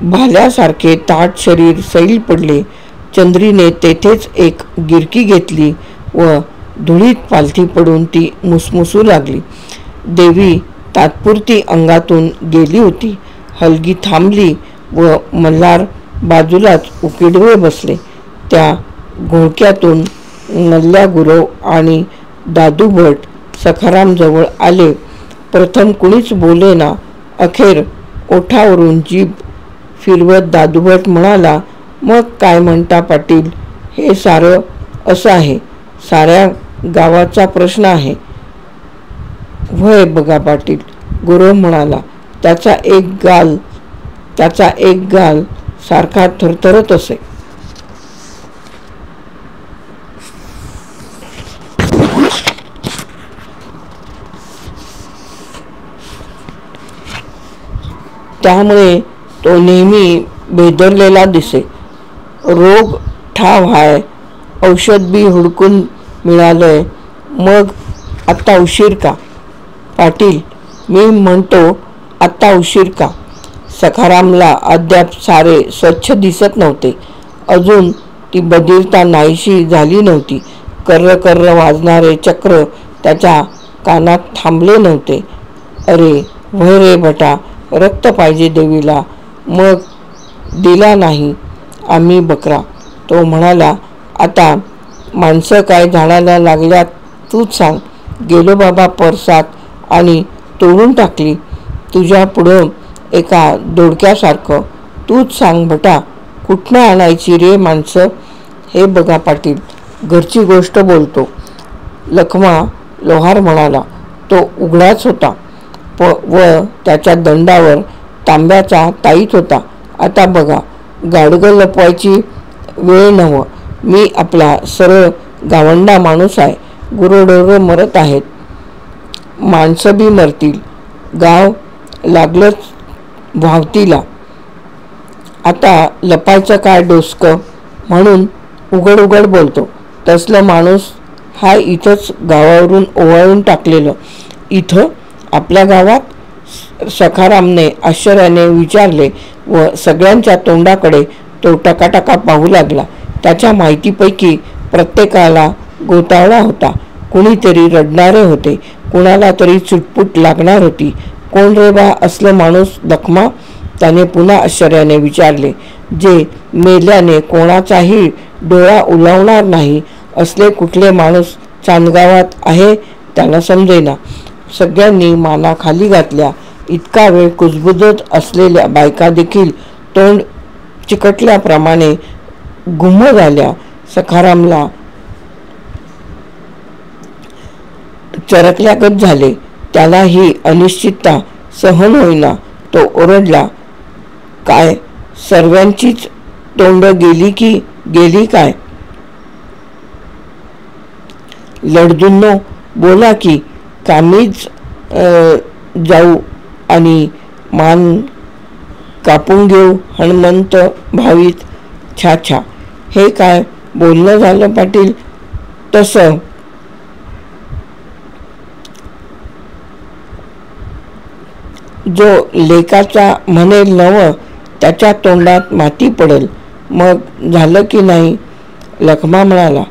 भाल्यासारखे ताठ शरीर सैल पडले. चंद्रीने तेथेच एक गिरकी घेतली व धुळीत पालथी पडून ती मुसमुसू लागली. देवी तात्पुरती अंगातून गेली होती. हलगी थांबली व मल्हार बाजूलाच उकिडवे बसले. त्या घोळक्यातून मल्ल्या गुरव आणि दादूभट सखारामजवळ आले. प्रथम कुणीच बोलेना. अखेर ओठावरून जीभ फिरवत दादूभट म्हणाला, मग काय म्हणता पाटील? हे सारं असं आहे, साऱ्या गावाचा प्रश्न आहे. व्हय बघा पाटील, गुरव म्हणाला. त्याचा एक गाल सारखा थरथरत असे. त्यामुळे तो नेहमी भेदरलेला दिसे. रोग ठाव हाय, औषध बी हुडकून मिळालंय, मग आत्ता उशीर का? पाटील, मी म्हणतो आत्ता उशीर का? सखारामला अद्याप सारे स्वच्छ दिसत नव्हते. अजून ती बधिरता नाहीशी झाली नव्हती. कर्र कर्र वाजणारे चक्र त्याच्या कानात थांबले नव्हते. अरे व्हय रे भटा, रक्त पाहिजे देवीला, मग दिला नाही आम्ही बकरा. तो म्हणाला, आता माणसं काय झाडाला लागल्यात तूच सांग. गेलो बाबा परसात आणि तोडून टाकली तुझ्या पुढं एका दोडक्यासारखं. तूच सांग भटा, कुठनं आणायची रे माणसं? हे बघा पाटील, घरची गोष्ट बोलतो. लखमा लोहार म्हणाला. तो उघडाच होता व त्याच्या दंडावर तांब्याचा ताईत होता. आता बघा, गाडगं लपवायची वेळ नव्ह. मी आपला सरळ गावंडा माणूस आहे. गुरंढोरं मरत आहेत, माणसं बी मरतील, गाव लागलंच व्हावतीला. आता लपायचं काय डोसकं? म्हणून उघड उघड बोलतो. तसलं माणूस हा इथंच गावावरून ओवाळून टाकलेलं. इथं आपल्या गावात? सखारामने आश्चर्याने विचारले व सगळ्यांच्या तोंडाकडे तो टकाटका पाहू लागला. त्याच्या माहितीपैकी प्रत्येकाला गोतावळा होता. कुणीतरी रडणारे होते, कुणाला तरी चुटपुट लागणार होती. कोण रे बा असलं माणूस लखमा? त्याने पुन्हा आश्चर्याने विचारले. जे मेल्याने कोणाचाही डोळा उलावणार नाही असले कुठले माणूस चांदगावात आहे त्याला समजेना. सगळ्यांनी माना खाली घातल्या. इतका वेळ कुजबुजत असलेल्या बायका देखील तोंड चिकटल्याप्रमाणे गुम्म झाल्या. सखारामला चरकल्यागत झाले. त्याला ही अनिश्चितता सहन होईना. तो ओरडला, काय सर्वांचीच तोंड गेली काय? लडदुन्नो, बोला की, कामीच जाऊ आणि मान कापून घेऊ हनुमंत भावीत. छा छा, हे काय बोलणं झालं पाटील? तसं जो लेकाचा म्हणेल नवं त्याच्या तोंडात माती पडेल. मग झालं की नाही? लखमा म्हणाला.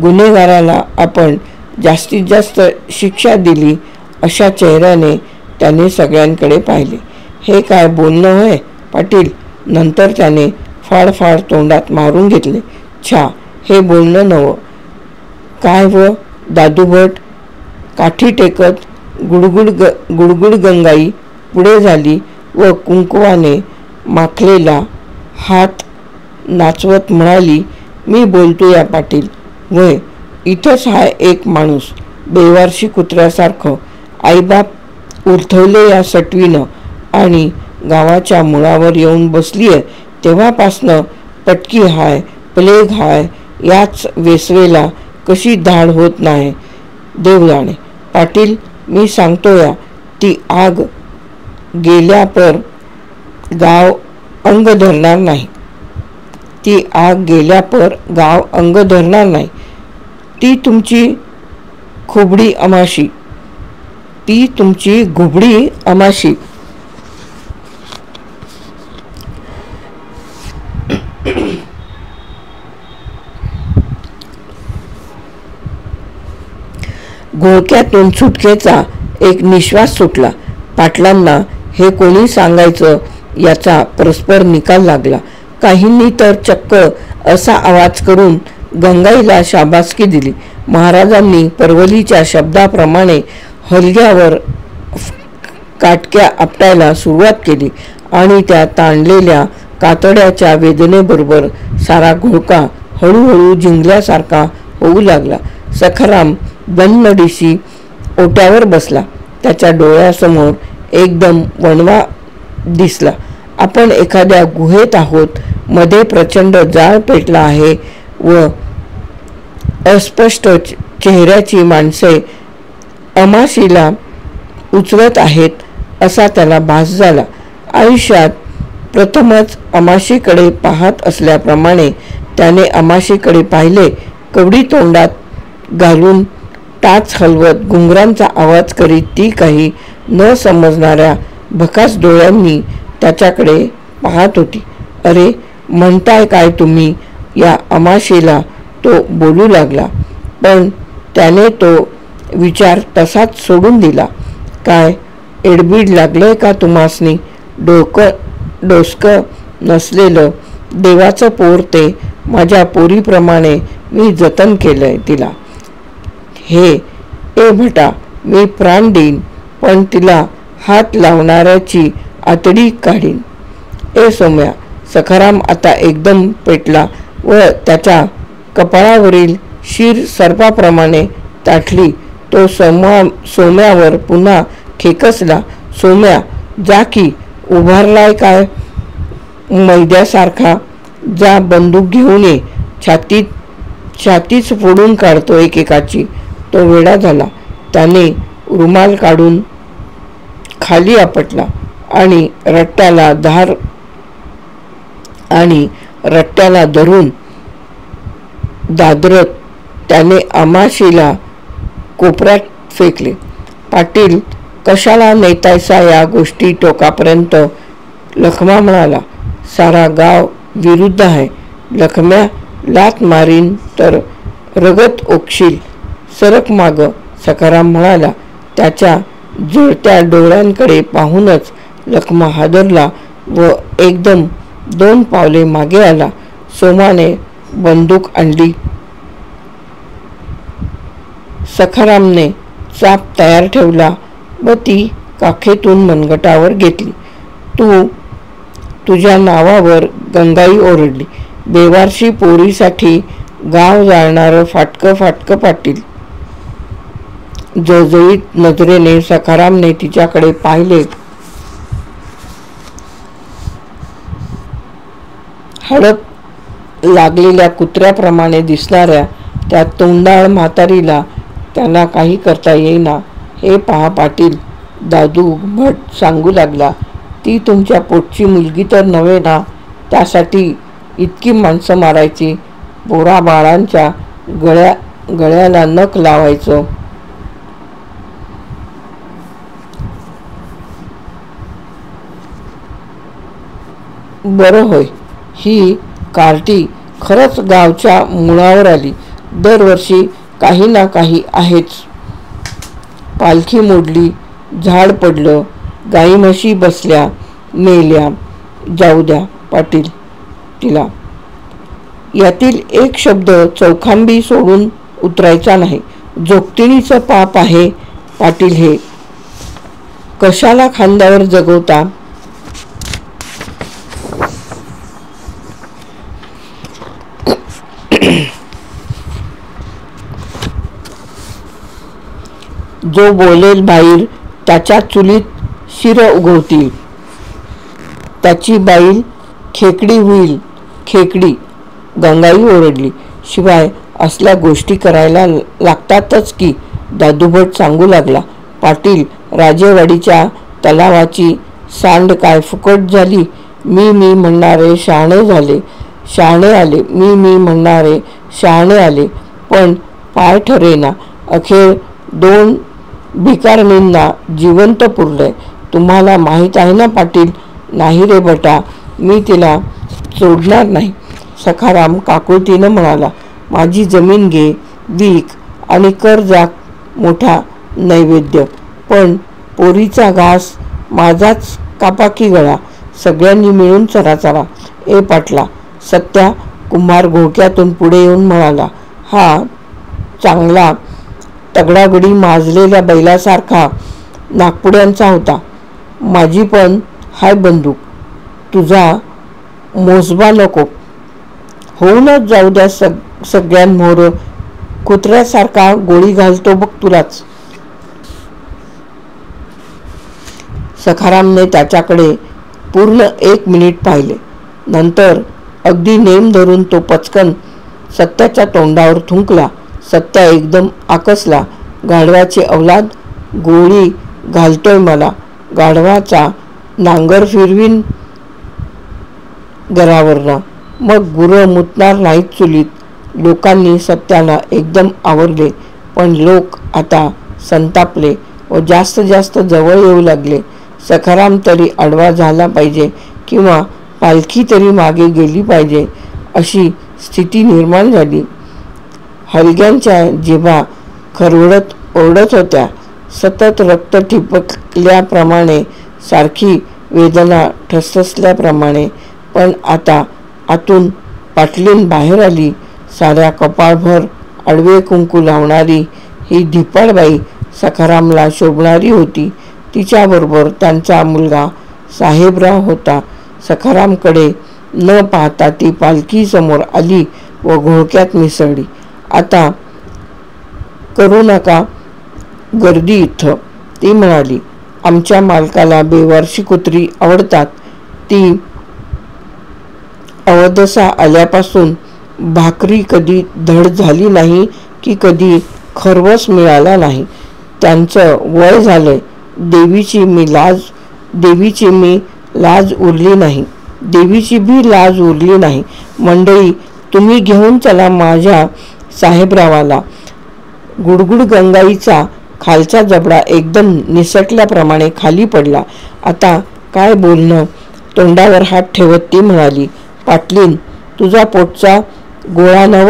गुन्हेगाराला आपण जास्तीत जास्त शिक्षा दिली अशा चेहऱ्याने त्याने सगळ्यांकडे पाहिले. हे काय बोलणं होय पाटील? नंतर त्याने फाडफाड तोंडात मारून घेतले. छा, हे बोलणं नवं काय व? दादूभट काठी टेकत गुडगुड गंगाई पुढे झाली व कुंकवाने माखलेला हात नाचवत म्हणाली, मी बोलतो या पाटील. वय इथंच हा एक माणूस बेवारशी कुत्र्यासारखं आईबाप उरथवले या सटवीनं आणि गावाच्या मुळावर येऊन बसलीये तेव्हापासनं पटकी हाय, प्लेग हाय, याच वेसवेला कशी धाड होत नाही देव जाणे. पाटील, मी सांगतो या, ती आग गेल्यापर गाव अंग धरणार नाही. ती आग गेल्यापर गाव अंग धरणार नाही. ती तुमची खुबडी अमाशी. ती तुमची घुबडी अमाशी. घोळक्यातून सुटकेचा एक निश्वास सुटला. पाटलांना हे कोणी सांगायचं याचा परस्पर निकाल लागला. काहींनी तर चक्क असा आवाज करून गंगाईला शाबासकी दिली. महाराजांनी परवलीच्या शब्दाप्रमाणे हलग्यावर काटक्या आपटायला सुरुवात केली आणि त्या ताणलेल्या कातड्याच्या वेदनेबरोबर सारा घोळका हळूहळू जिंकल्यासारखा होऊ लागला. सखाराम दणदणीशी ओट्यावर बसला. त्याच्या डोळ्यासमोर एकदम वणवा दिसला. आपण एखाद्या गुहेत आहोत. मध्ये प्रचंड जाळ पेटला आहे व अस्पष्ट चेहऱ्याची माणसे अमाशीला उचलत आहेत असा त्याला भास झाला. आयुष्यात प्रथमच अमाशीकडे पाहत असल्याप्रमाणे त्याने अमाशीकडे पाहिले. कवडी तोंडात घालून टाच हलवत घुंगरांचा आवाज करीत ती काही न समजणाऱ्या भकास डोळ्यांनी त्याच्याकडे पाहत होती. अरे, म्हणताय काय तुम्ही? या अमाशीला तो बोलू लागला, पण त्याने तो विचार तसाच सोडून दिला. काय एडबीड लागलंय का तुम्हासनी? डोसकं नसलेलं देवाचं पोर ते. माझ्या पोरीप्रमाणे मी जतन केलंय तिला. हे ए भटा, मी प्राण देईन, पण तिला हात लावणाऱ्याची आतडी काढीन. ए सोम्या. सखाराम आता एकदम पेटला व त्याच्या कपाळावरील शीर सर्पाप्रमाणे ताठली. तो सोम्यावर पुन्हा खेकसला. सोम्या, जा की, उभारलाय काय मैद्यासारखा? जा, बंदूक घेऊन ये. छातीच फोडून काढतो एकेकाची. तो वेडा झाला. त्याने रुमाल काढून खाली आपटला आणि रट्ट्याला धरून दादरत त्याने अमाशीला कोपऱ्यात फेकले. पाटील, कशाला नेतायसा या गोष्टी टोकापर्यंत? लखमा म्हणाला. सारा गाव विरुद्ध आहे. लखम्या, लात मारीन तर रगत ओकशील. सरक माग, सखाराम म्हणाला. त्याच्या जुळत्या डोळ्यांकडे पाहूनच लखमा हादरला व एकदम 2 पावले मागे आला. सोमाने बंदूक आणली. सखारामने चाप तयार ठेवला व ती काखेतून मनगटावर घेतली. तुझ्या नावावर गंगाई ओरडली. बेवारशी पोरीसाठी गाव जाळणारं फाटकं फाटकं पाटील. जळजळीत नजरेने सखारामने तिच्याकडे पाहिले. हडप लागलेल्या कुत्र्याप्रमाणे दिसणाऱ्या त्या तोंडाळ म्हातारीला त्यांना काही करता येईना. हे पहा पाटील, दादू भट सांगू लागला. ती तुमच्या पोटची मुलगी तर नव्हे ना, त्यासाठी इतकी माणसं मारायची, पोरा बाळांच्या गळ्याला नख लावायचं. बरं होय, ही कार्टी खरंच गावच्या मुळावर आली. दरवर्षी काही ना काही आहेच. पालखी मोडली, झाड पडलं, गाई म्हशी बसल्या, मेल्या. जाऊ द्या पाटील तिला. यातील एक शब्द चौखांबी सोडून उतरायचा नाही. जोगतिणीचं पाप आहे पाटील हे. कशाला खांद्यावर जगवता? जो बोलेल बाईल त्याच्या चुलीत शिर उगवतील. त्याची बाईल खेकडी होईल, खेकडी. गंगाई ओरडली. शिवाय असल्या गोष्टी करायला लागतातच की, दादूभट सांगू लागला. पाटील, राजेवाडीच्या तलावाची सांड काय फुकट झाली? मी म्हणणारे शहाणे आले. मी म्हणणारे शहाणे आले, पण पाय ठरेना. अखेर 2 भिकारणींना जिवंत पुरलंय. तुम्हाला माहीत आहे ना पाटील? नाही रे बटा, मी तिला सोडणार नाही. सखाराम काकुळतीनं म्हणाला. माझी जमीन घे, विक आणि कर जा मोठा नैवेद्य, पण पोरीचा घास माझाच कापा की गळा. सगळ्यांनी मिळून चरा. ए पाटला, सत्या कुंभार घोळक्यातून पुढे येऊन म्हणाला. हा चांगला तगडागडी माजलेल्या बैलासारखा नागपुड्यांचा होता. माझी पण हाय बंदूक. तुझा मोजबा नको. होऊनच जाऊ द्या सगळ्यांमोर. कुत्र्यासारखा गोळी घालतो बघ तुलाच. सखारामने त्याच्याकडे पूर्ण 1 मिनिट पाहिले. नंतर अगदी नेम धरून तो पचकन सत्याच्या तोंडावर थुंकला. सत्या एकदम आकसला. गाढवाची अवलाद गोळी घालतोय मला. गाढवाचा नांगर फिरवीन घरावरनं, मग गुरं मुतणार नाहीत चुलीत. लोकांनी सत्याला एकदम आवरले, पण लोक आता संतापले व जास्त जवळ येऊ लागले. सखाराम तरी आडवा झाला पाहिजे किंवा पालखी तरी मागे गेली पाहिजे, अशी स्थिती निर्माण झाली. हलग्यांच्या जिभा खरवडत ओरडत होत्या. सतत रक्त ठिपकल्याप्रमाणे, सारखी वेदना ठसठसल्याप्रमाणे. पण आता आतून पाटलीन बाहेर आली. साऱ्या कपाळभर आडवे कुंकू लावणारी ही धिप्पाडबाई सखारामला शोभणारी होती. तिच्याबरोबर त्यांचा मुलगा साहेबराव होता. सखारामकडे न पाहता ती पालखी समोर आली व घोळक्यात मिसळली. आता करू नका गर्दी इथं, ती म्हणाली. आमच्या मालकाला बेवारशी कुत्री आवडतात. ती अवदसा आल्यापासून भाकरी कधी धड झाली नाही की कधी खरवस मिळाला नाही. त्यांचं वय झालंय. देवीची मी लाज उरली नाही. मंडळी, तुम्ही घेऊन चला माझ्या साहेबरावाला. गुडगुड गंगाईचा खालचा जबडा एकदम निसटल्याप्रमाणे खाली पडला. आता काय बोलणं? तोंडावर हात ठेवत ती म्हणाली. पाटलीन, तुझा पोटचा गोळा नव,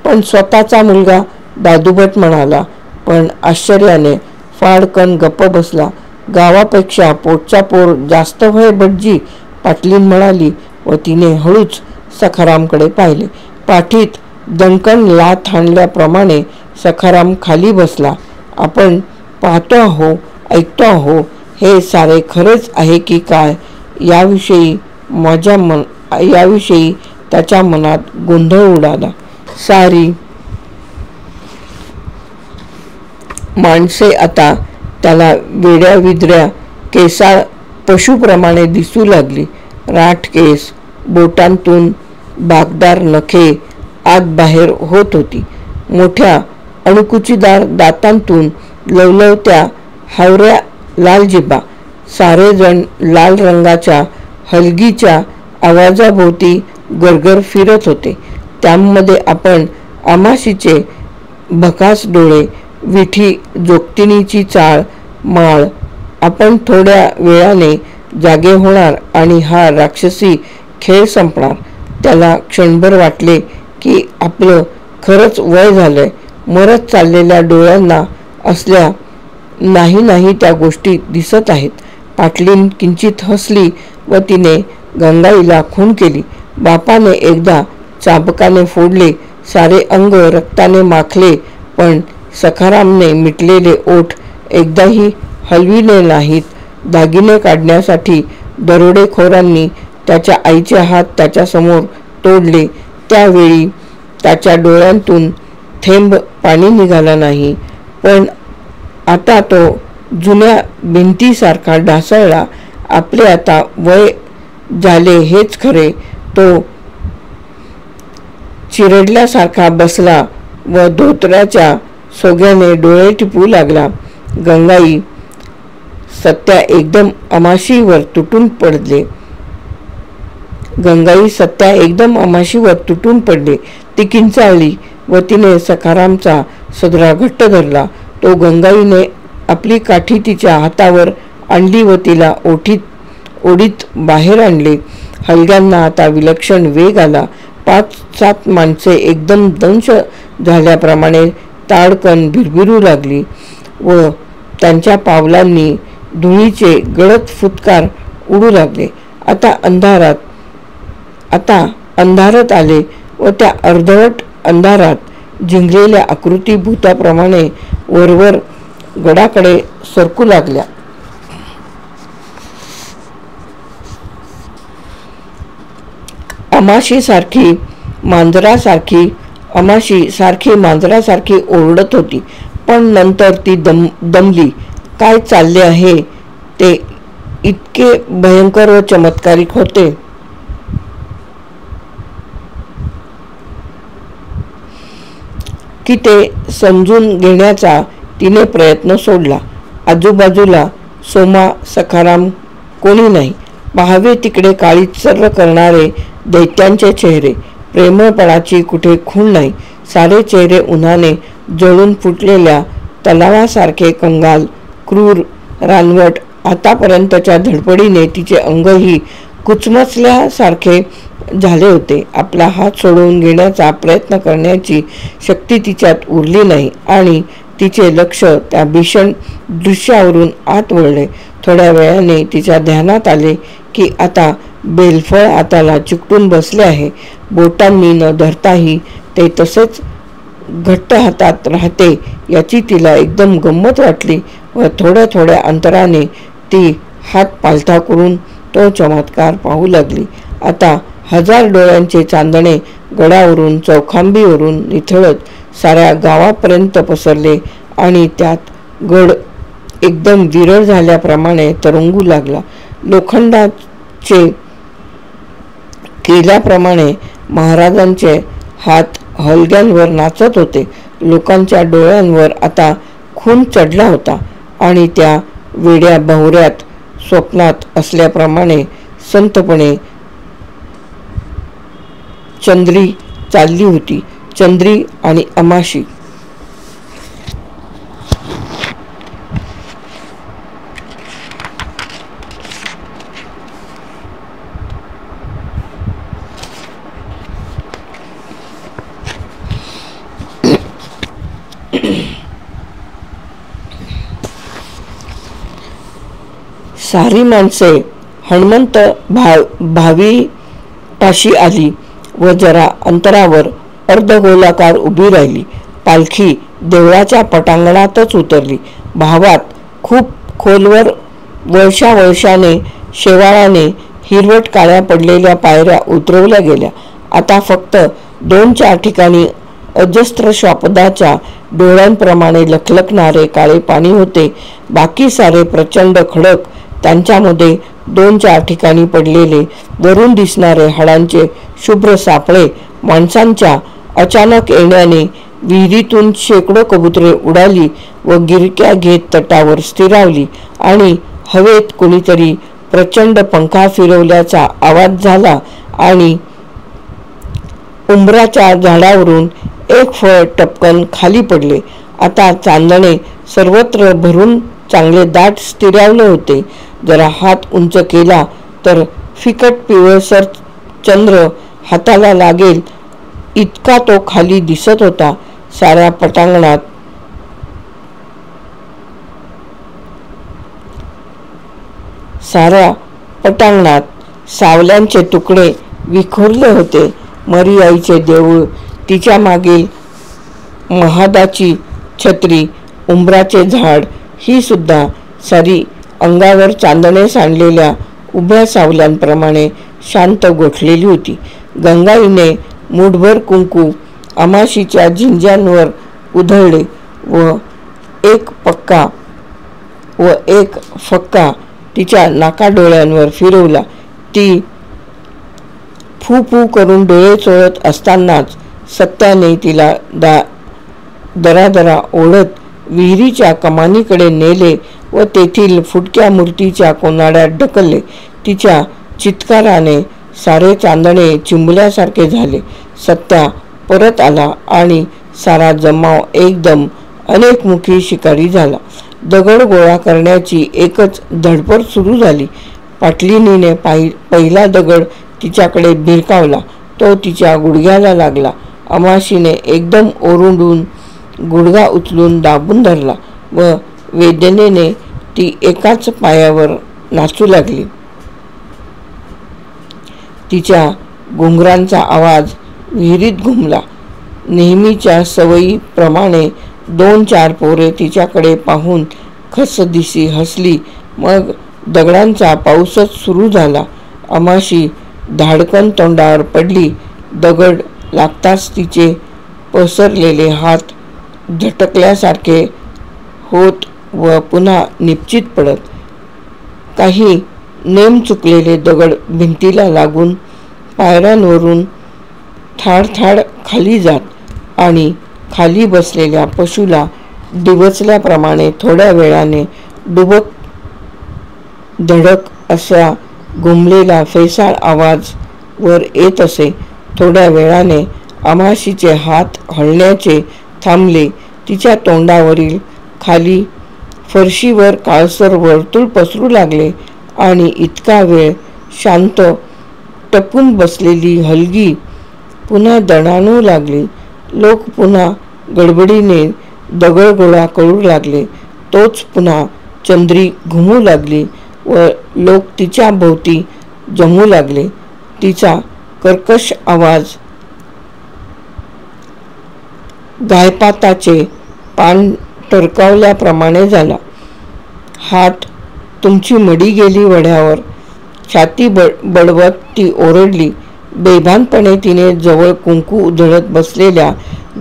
पण स्वतःचा मुलगा दादूभट म्हणाला, पण आश्चर्याने फाडकन गप्प बसला. गावापेक्षा पोटचा पोर जास्त व्हय भटजी, पाटलीन म्हणाली व तिने हळूच सखारामकडे पाहिले. पाठीत दणकन लाथ हाणल्याप्रमाणे सखाराम खाली बसला. आपण पाहतो आहो, ऐकतो आहो, हे सारे खरेच आहे की काय याविषयी त्याच्या मनात गोंधळ उडाला. सारी माणसे आता त्याला वेड्याविद्र्या केसाळ पशुप्रमाणे दिसू लागली. राठ केस, बोटांतून बाकदार नखे आत बाहेर होत होती. मोठ्या अणकुचीदार दातांतून लवलवत्या हावऱ्या लाल जिभा. सारेजण लाल रंगाच्या हलगीच्या आवाजाभोवती गरगर फिरत होते. त्यामध्ये आपण आमाशीचे भकास डोळे, विठी जोगतिनीची चाळ, माळ. आपण थोड्या वेळाने जागे होणार आणि हा राक्षसी खेळ संपणार. त्याला क्षणभर वाटले की आपलं खरंच वय झालंय. मरत चाललेल्या डोळ्यांना असल्या नाही त्या गोष्टी दिसत आहेत. पाटलीन किंचित हसली व तिने गंगाईला खून केली. बापाने एकदा चाबकाने फोडले, सारे अंग रक्ताने माखले, पण सखारामने मिटलेले ओठ एकदाही हलविले नाहीत. दागिने काढण्यासाठी दरोडेखोरांनी त्याच्या आईचे हात त्याच्यासमोर तोडले, त्यावेळी त्याच्या डोळ्यांतून थेंब पाणी निघाला नाही. पण आता तो जुन्या भिंतीसारखा ढासळला. आपले आता वय झाले हेच खरे. तो चिरडल्यासारखा बसला व धोतराच्या सोग्याने डोळे टिपू लागला. गंगाई सत्या एकदम अमाशीवर तुटून पडले. ती किंचाळली व तिने सखारामचा सदरा घट्ट धरला. तो गंगाईने आपली काठी तिच्या हातावर आणली व तिला ओढीत बाहेर आणले. हलग्यांना आता विलक्षण वेग आला. 5-7 माणसे एकदम दंश झाल्याप्रमाणे ताडकन भिरभिरू लागली व त्यांच्या पावलांनी धुळीचे गडद फुटकार उडू लागले. आता अंधारात आले व त्या अर्धवट अंधारात झिंगलेल्या आकृती भूताप्रमाणे वरवर गडाकडे सरकू लागल्या. अमाशी सारखी मांजरासारखी ओरडत होती, पण नंतर ती दमली. काय चालले आहे ते इतके भयंकर व चमत्कारिक होते की ते समजून घेण्याचा तिने प्रयत्न सोडला. आजूबाजूला सोमा, सखाराम कोणी नाही. पाहावे तिकडे काळीचर्र करणारे दैत्यांचे चेहरे. प्रेमळपणाची कुठे खूण नाही. सारे चेहरे उन्हाने जळून फुटलेल्या तलावासारखे कंगाल, क्रूर, रानवट. आतापर्यंतच्या धडपडीने तिचे अंगही कुचमचल्यासारखे झाले होते. आपला हात सोडवून घेण्याचा प्रयत्न करण्याची शक्ती तिच्यात उरली नाही आणि तिचे लक्ष त्या भीषण दृश्यावरून आत वळले. थोड्या वेळाने तिच्या ध्यानात आले की आता बेलफळ हाताला चिकटून बसले आहे. बोटांनी न धरताही ते तसेच घट्ट हातात राहते याची तिला एकदम गंमत वाटली व थोड्या अंतराने ती हात पालथा करून तो चमत्कार पाहू लागली. आता 1000 डोळ्यांचे चांदणे गडावरून, चौखांबीवरून निथळत साऱ्या गावापर्यंत पसरले आणि त्यात गड एकदम विरळ झाल्याप्रमाणे तरंगू लागला. लोखंडाचे केल्याप्रमाणे महाराजांचे हात हलग्यांवर नाचत होते. लोकांच्या डोळ्यांवर आता खून चढला होता आणि त्या वेड्या भवऱ्यात स्वप्नात असल्याप्रमाणे संतपणे चंद्री चालली होती. चंद्री आणि अमाशी. सारी माणसे हनुमंत भावी पाशी आली व जरा अंतरावर अर्धगोलाकार उभी राहिली. पालखी देवळाच्या पटांगणातच उतरली. भावात खूप खोलवर वळशाने शेवाळाने हिरवट काळ्या पडलेल्या पायऱ्या उतरवल्या गेल्या. आता फक्त 2-4 ठिकाणी अजस्त्र श्वापदाच्या डोळ्यांप्रमाणे लखलखणारे काळे पाणी होते. बाकी सारे प्रचंड खडक. त्यांच्यामध्ये 2-4 ठिकाणी पडलेले वरून दिसणारे हाडांचे शुभ्र सापळे. माणसांच्या अचानक येण्याने विहिरीतून शेकडो कबुतरे उडाली व गिरक्या घेत तटावर स्थिरावली आणि हवेत कोणीतरी प्रचंड पंखा फिरवल्याचा आवाज झाला आणि उंबराच्या झाडावरून एक फळ टपकन खाली पडले. आता चांदणे सर्वत्र भरून चांगले दाट स्थिरावले होते. जरा हात उंच केला तर फिकट पिवळसर चंद्र हाताला लागेल इतका तो खाली दिसत होता. साऱ्या पटांगणात सावल्यांचे तुकडे विखुरले होते. मरी आईचे देऊळ, तिच्या मागील महादाची छत्री, उंबराचे झाड ही सुद्धा सारी अंगावर चांदणे सांडलेल्या उभ्या सावल्यांप्रमाणे शांत गोठलेली होती. गंगाईने मूठभर कुंकू आमाशीच्या झिंज्यांवर उधळले व एक फक्का तिच्या नाकाडोळ्यांवर फिरवला. ती फू फू करून डोळे चोळत असतानाच सत्याने तिला दरादरा ओढत विहिरीच्या कमानीकडे नेले व तेथील फुटक्या मूर्तीच्या कोनाड्यात ढकलले. तिच्या चित्काराने सारे चांदणे चिंबल्यासारखे झाले. सत्या परत आला आणि सारा जमाव एकदम अनेकमुखी शिकारी झाला. दगड गोळा करण्याची एकच धडपड सुरू झाली. पाटलिनीने पहिला दगड तिच्याकडे भिरकावला. तो तिच्या गुडघ्याला लागला. अमाशीने एकदम ओरडून गुडघा उचलून दाबून धरला व वेदनेने ती एकाच पायावर नाचू लागली. तिच्या घुंगरांचा आवाज विहिरीत घुमला. नेहमीच्या सवयीप्रमाणे 2-4 पोरे तिच्याकडे पाहून खसदिशी हसली. मग दगडांचा पाऊसच सुरू झाला. अमाशी धाडकन तोंडावर पडली. दगड लागताच तिचे पसरलेले हात झटकल्यासारखे होत व पुन्हा निश्चित पडत. काही नेम चुकलेले दगड भिंतीला लागून पायऱ्यांवरून थाड खाली जात आणि खाली बसलेल्या पशुला डिवचल्याप्रमाणे थोड्या वेळाने डुबक धडक असा घुमलेला फेसाळ आवाज वर येत असे. थोड्या वेळाने अमाशीचे हात हलण्याचे थांबले. तिच्या तोंडावरील खाली फरशीवर काळसर वर्तुळ पसरू लागले आणि इतका वेळ शांत टपून बसलेली हलगी पुन्हा दणाणू लागली. लोक पुन्हा गडबडीने दगड गोळा करू लागले. तोच पुन्हा चंद्री घुमू लागली व लोक तिच्या भोवती जमू लागले. तिचा कर्कश आवाज गायपाताचे पान टरकावल्याप्रमाणे झाला. हात तुमची मडी गेली वड्यावर. छाती बडवत ती ओरडली. बेभानपणे तिने जवळ कुंकू उधळत बसलेल्या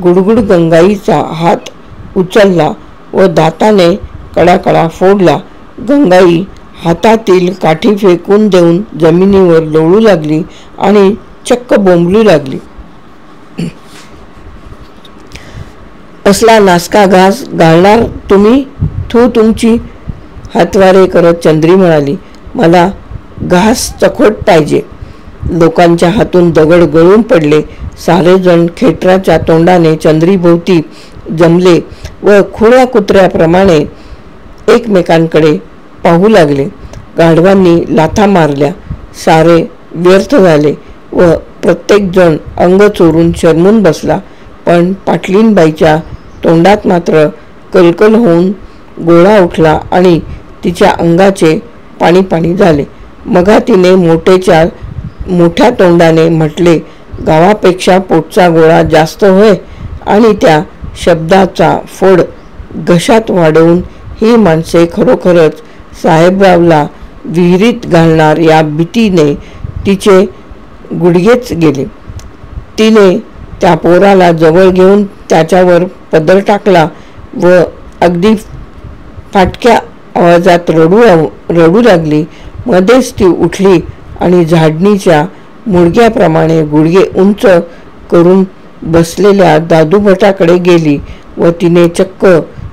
गुडगुड गंगाईचा हात उचलला व दाताने कडाकडा फोडला. गंगाई हातातील काठी फेकून देऊन जमिनीवर लोळू लागली आणि चक्क बोंबलू लागली. असला नासका घास घालणार तुम्ही? थू तुमची. हातवारे करत चंद्री म्हणाली. मला घास चखोट पाहिजे. लोकांच्या हातून दगड गळून पडले. सारेजण खेटराच्या तोंडाने चंद्रीभोवती जमले व खुळ्या कुत्र्याप्रमाणे एकमेकांकडे पाहू लागले. गाढवांनी लाथा मारल्या. सारे व्यर्थ झाले व प्रत्येक जण अंग चोरून शरमून बसला. पण पाटलीनबाईच्या तोंडात मात्र कलकल होऊन गोळा उठला आणि तिच्या अंगाचे पाणी पाणी झाले. मगा तिने मोठ्या तोंडाने म्हटले, गावापेक्षा पोटचा गोळा जास्त होय. आणि त्या शब्दाचा फोड घशात वाढवून ही माणसे खरोखरच साहेबरावला विहिरीत घालणार या भीतीने तिचे गुडघेच गेले. तिने त्या पोराला जवळ घेऊन त्याच्यावर पदर टाकला व अगदी फाटक्या आवाजात रडू लागली. मध्येच ती उठली आणि झाडणीच्या मुडग्याप्रमाणे गुडघे उंच करून बसलेल्या दादूभटाकडे गेली व तिने चक्क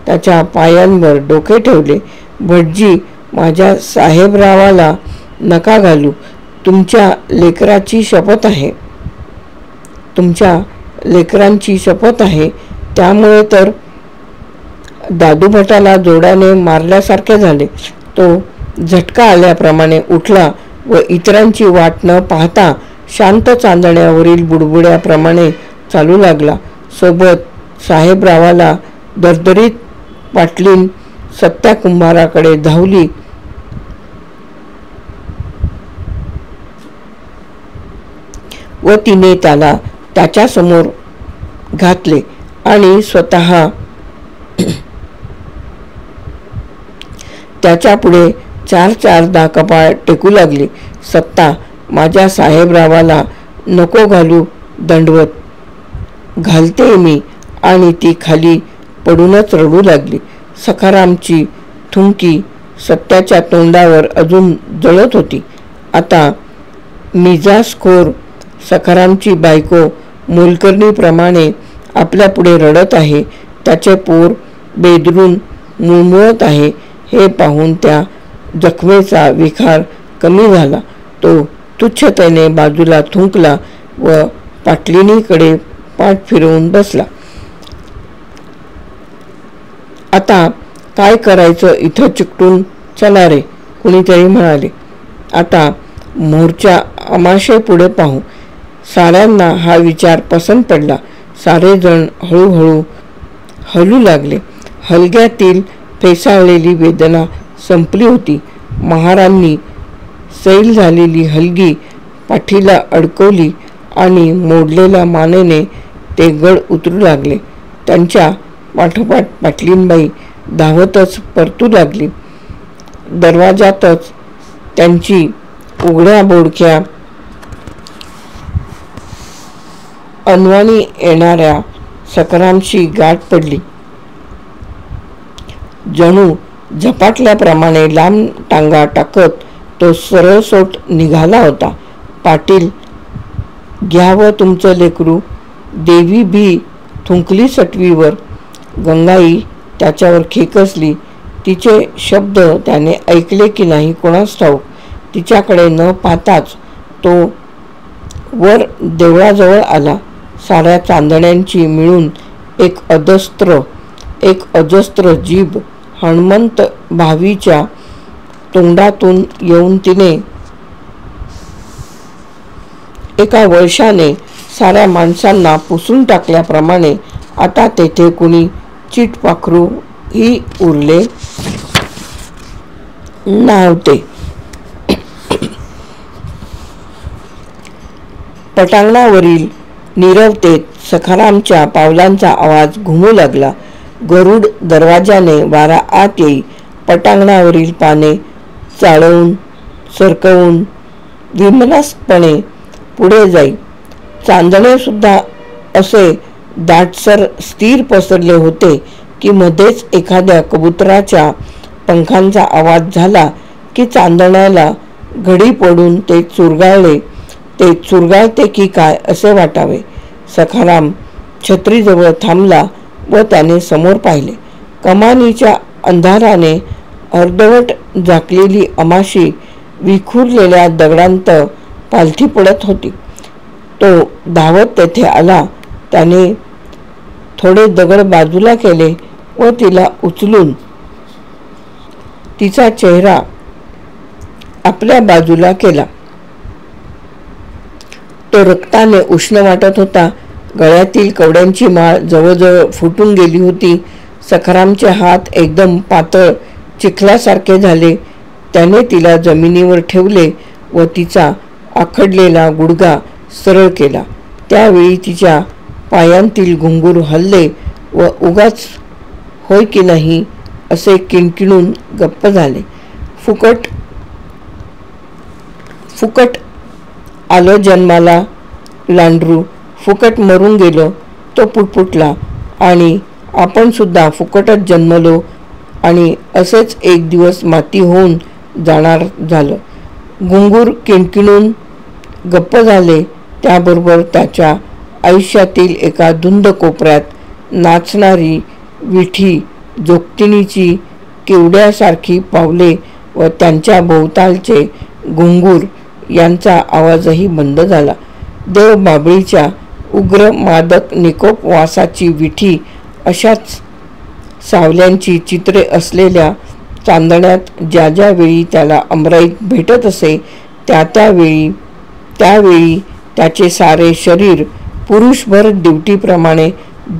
त्याच्या पायांवर डोके ठेवले. भटजी, माझ्या साहेबरावाला नका घालू. तुमच्या लेकरांची शपथ आहे. त्यामुळे तर दादूभटाला जोड्याने मारल्यासारखे झाले. तो झटका आल्याप्रमाणे उठला व इतरांची वाट न पाहता शांत चांदण्यावरील बुडबुड्याप्रमाणे चालू लागला. सोबत साहेबरावाला दरदरीत पाटलीन सत्या कुंभाराकडे धावली व तिने त्याला त्याच्यासमोर घातले आणि स्वतः त्याच्यापुढे चारदा कपाळ टेकू लागली. सत्ता, माझ्या साहेबरावाला नको घालू दंडवत. घालते मी. आणि ती खाली पडूनच रडू लागली. सखारामची थुंकी सत्याच्या तोंडावर अजून जळत होती. आता मिजाजखोर सखारामची बायको मोलकरणीप्रमाणे आपल्यापुढे रडत आहे. त्याचे पोर बेदरून मुळमुळत आहे. हे पाहून त्या जखमेचा विखार कमी झाला. तो तुच्छतेने बाजूला थुंकला व पाटलिनीकडे पाठ फिरवून बसला. आता काय करायचं इथं चिकटून? चला रे, कुणीतरी म्हणाले. आता मोर्चा अमाशेपुढे पाहू. साऱ्यांना हा विचार पसंत पडला. सारेजण हळूहळू हलू लागले. हलग्यातील फेसाळलेली वेदना संपली होती. महारांनी सैल झालेली हलगी पाठीला अडकवली आणि मोडलेल्या मानेने ते गड उतरू लागले. त्यांच्या पाठोपाठ पाटलीनबाई धावतच परतू लागली. दरवाजातच त्यांची उघड्या बोडक्या अनवाणी येणाऱ्या सखारामशी गाठ पडली. जणू झपाटल्याप्रमाणे लांब टांगा टाकत तो सरळसोट निघाला होता. पाटील, घ्या व तुमचं लेकरू. देवी भी थुंकली सटवीवर. गंगाई त्याच्यावर खेकसली. तिचे शब्द त्याने ऐकले की नाही कोणास ठाऊक. तिच्याकडे न पाहताच तो वर देवळाजवळ आला. साऱ्या चांदण्यांची मिळून एक अजस्त्र जीभ हणमंत भावीच्या तोंडातून येऊन तिने एका वळशाने साऱ्या माणसांना पुसून टाकल्याप्रमाणे आता तेथे कुणी चीटपाखरू ही उरले नव्हते. पटांगणावरील नीरवतेत सखारामच्या पावलांचा आवाज घुमू लागला. गरुड दरवाजाने वारा आत येई. पटांगणावरील पाने चाळवून सरकवून विमनस्पणे पुढे जाई. चांदणे सुद्धा असे दाटसर स्थिर पसरले होते की मध्येच एखाद्या कबुतराच्या पंखांचा आवाज झाला की चांदण्याला घडी पडून ते चुरगाळते की काय असे वाटावे. सखाराम छत्रीजवळ थांबला व त्याने समोर पाहिले. कमानीच्या अंधाराने अर्धवट झाकलेली अमाशी विखुरलेल्या दगडांत पालथी पडत होती. तो धावत तेथे आला. त्याने थोडे दगड बाजूला केले व तिला उचलून तिचा चेहरा आपल्या बाजूला केला. तो रक्ताने उष्ण वाटत होता. गळ्यातील कवड्यांची माळ जवळजवळ फुटून गेली होती. सखारामचे हात एकदम पातळ चिखलासारखे झाले. त्याने तिला जमिनीवर ठेवले व तिचा आखडलेला गुडघा सरळ केला. त्यावेळी तिच्या पायांतील घुंगूर हलले व उगाच होय की नाही असे किणकिणून गप्प झाले. फुकट फुकट आलं जन्माला लांडरू, फुकट मरून गेलो, तो पुटपुटला. आणि आपण सुद्धा फुकटच जन्मलो आणि असेच एक दिवस माती होऊन जाणार झालं. घुंगूर किणकिणून गप्प झाले. त्याबरोबर त्याच्या आयुष्यातील एका धुंद कोपऱ्यात नाचणारी विठी जोगतिणीची केवड्यासारखी पावले व त्यांच्या भोवतालचे घुंगूर यांचा आवाजही बंद झाला. देव बाबळीच्या उग्र मादक निकोप वासाची विठी अशाच सावल्यांची चित्रे असलेल्या चांदण्यात ज्या ज्या वेळी त्याला अमराईत भेटत असे त्यावेळी त्याचे सारे शरीर पुरुषभर ड्युटीप्रमाणे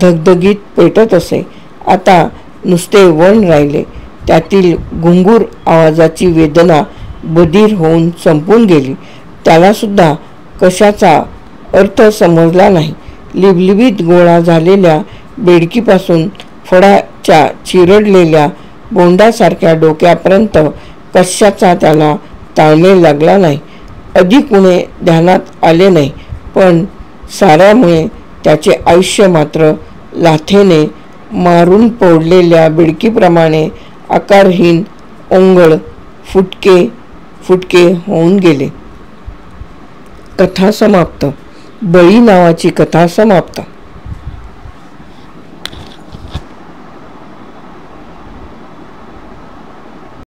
धगधगीत पेटत असे. आता नुसते वण राहिले. त्यातील घुंगूर आवाजाची वेदना बधीर होऊन संपून गेली. त्याला सुद्धा कशाचा अर्थ समजला नाही. लिबलिबीत गोळा झालेल्या बेडकीपासून फडाच्या चिरडलेल्या बोंडासारख्या डोक्यापर्यंत कशाचा त्याला ताळमेळ लागला नाही. अधिक उणे ध्यानात आले नाही. पण साऱ्यामुळे त्याचे आयुष्य मात्र लाथेने मारून फोडलेल्या बेडकीप्रमाणे आकारहीन, ओंगळ, फुटके होऊन गेले. कथा समाप्त. बळी नावाची कथा समाप्त.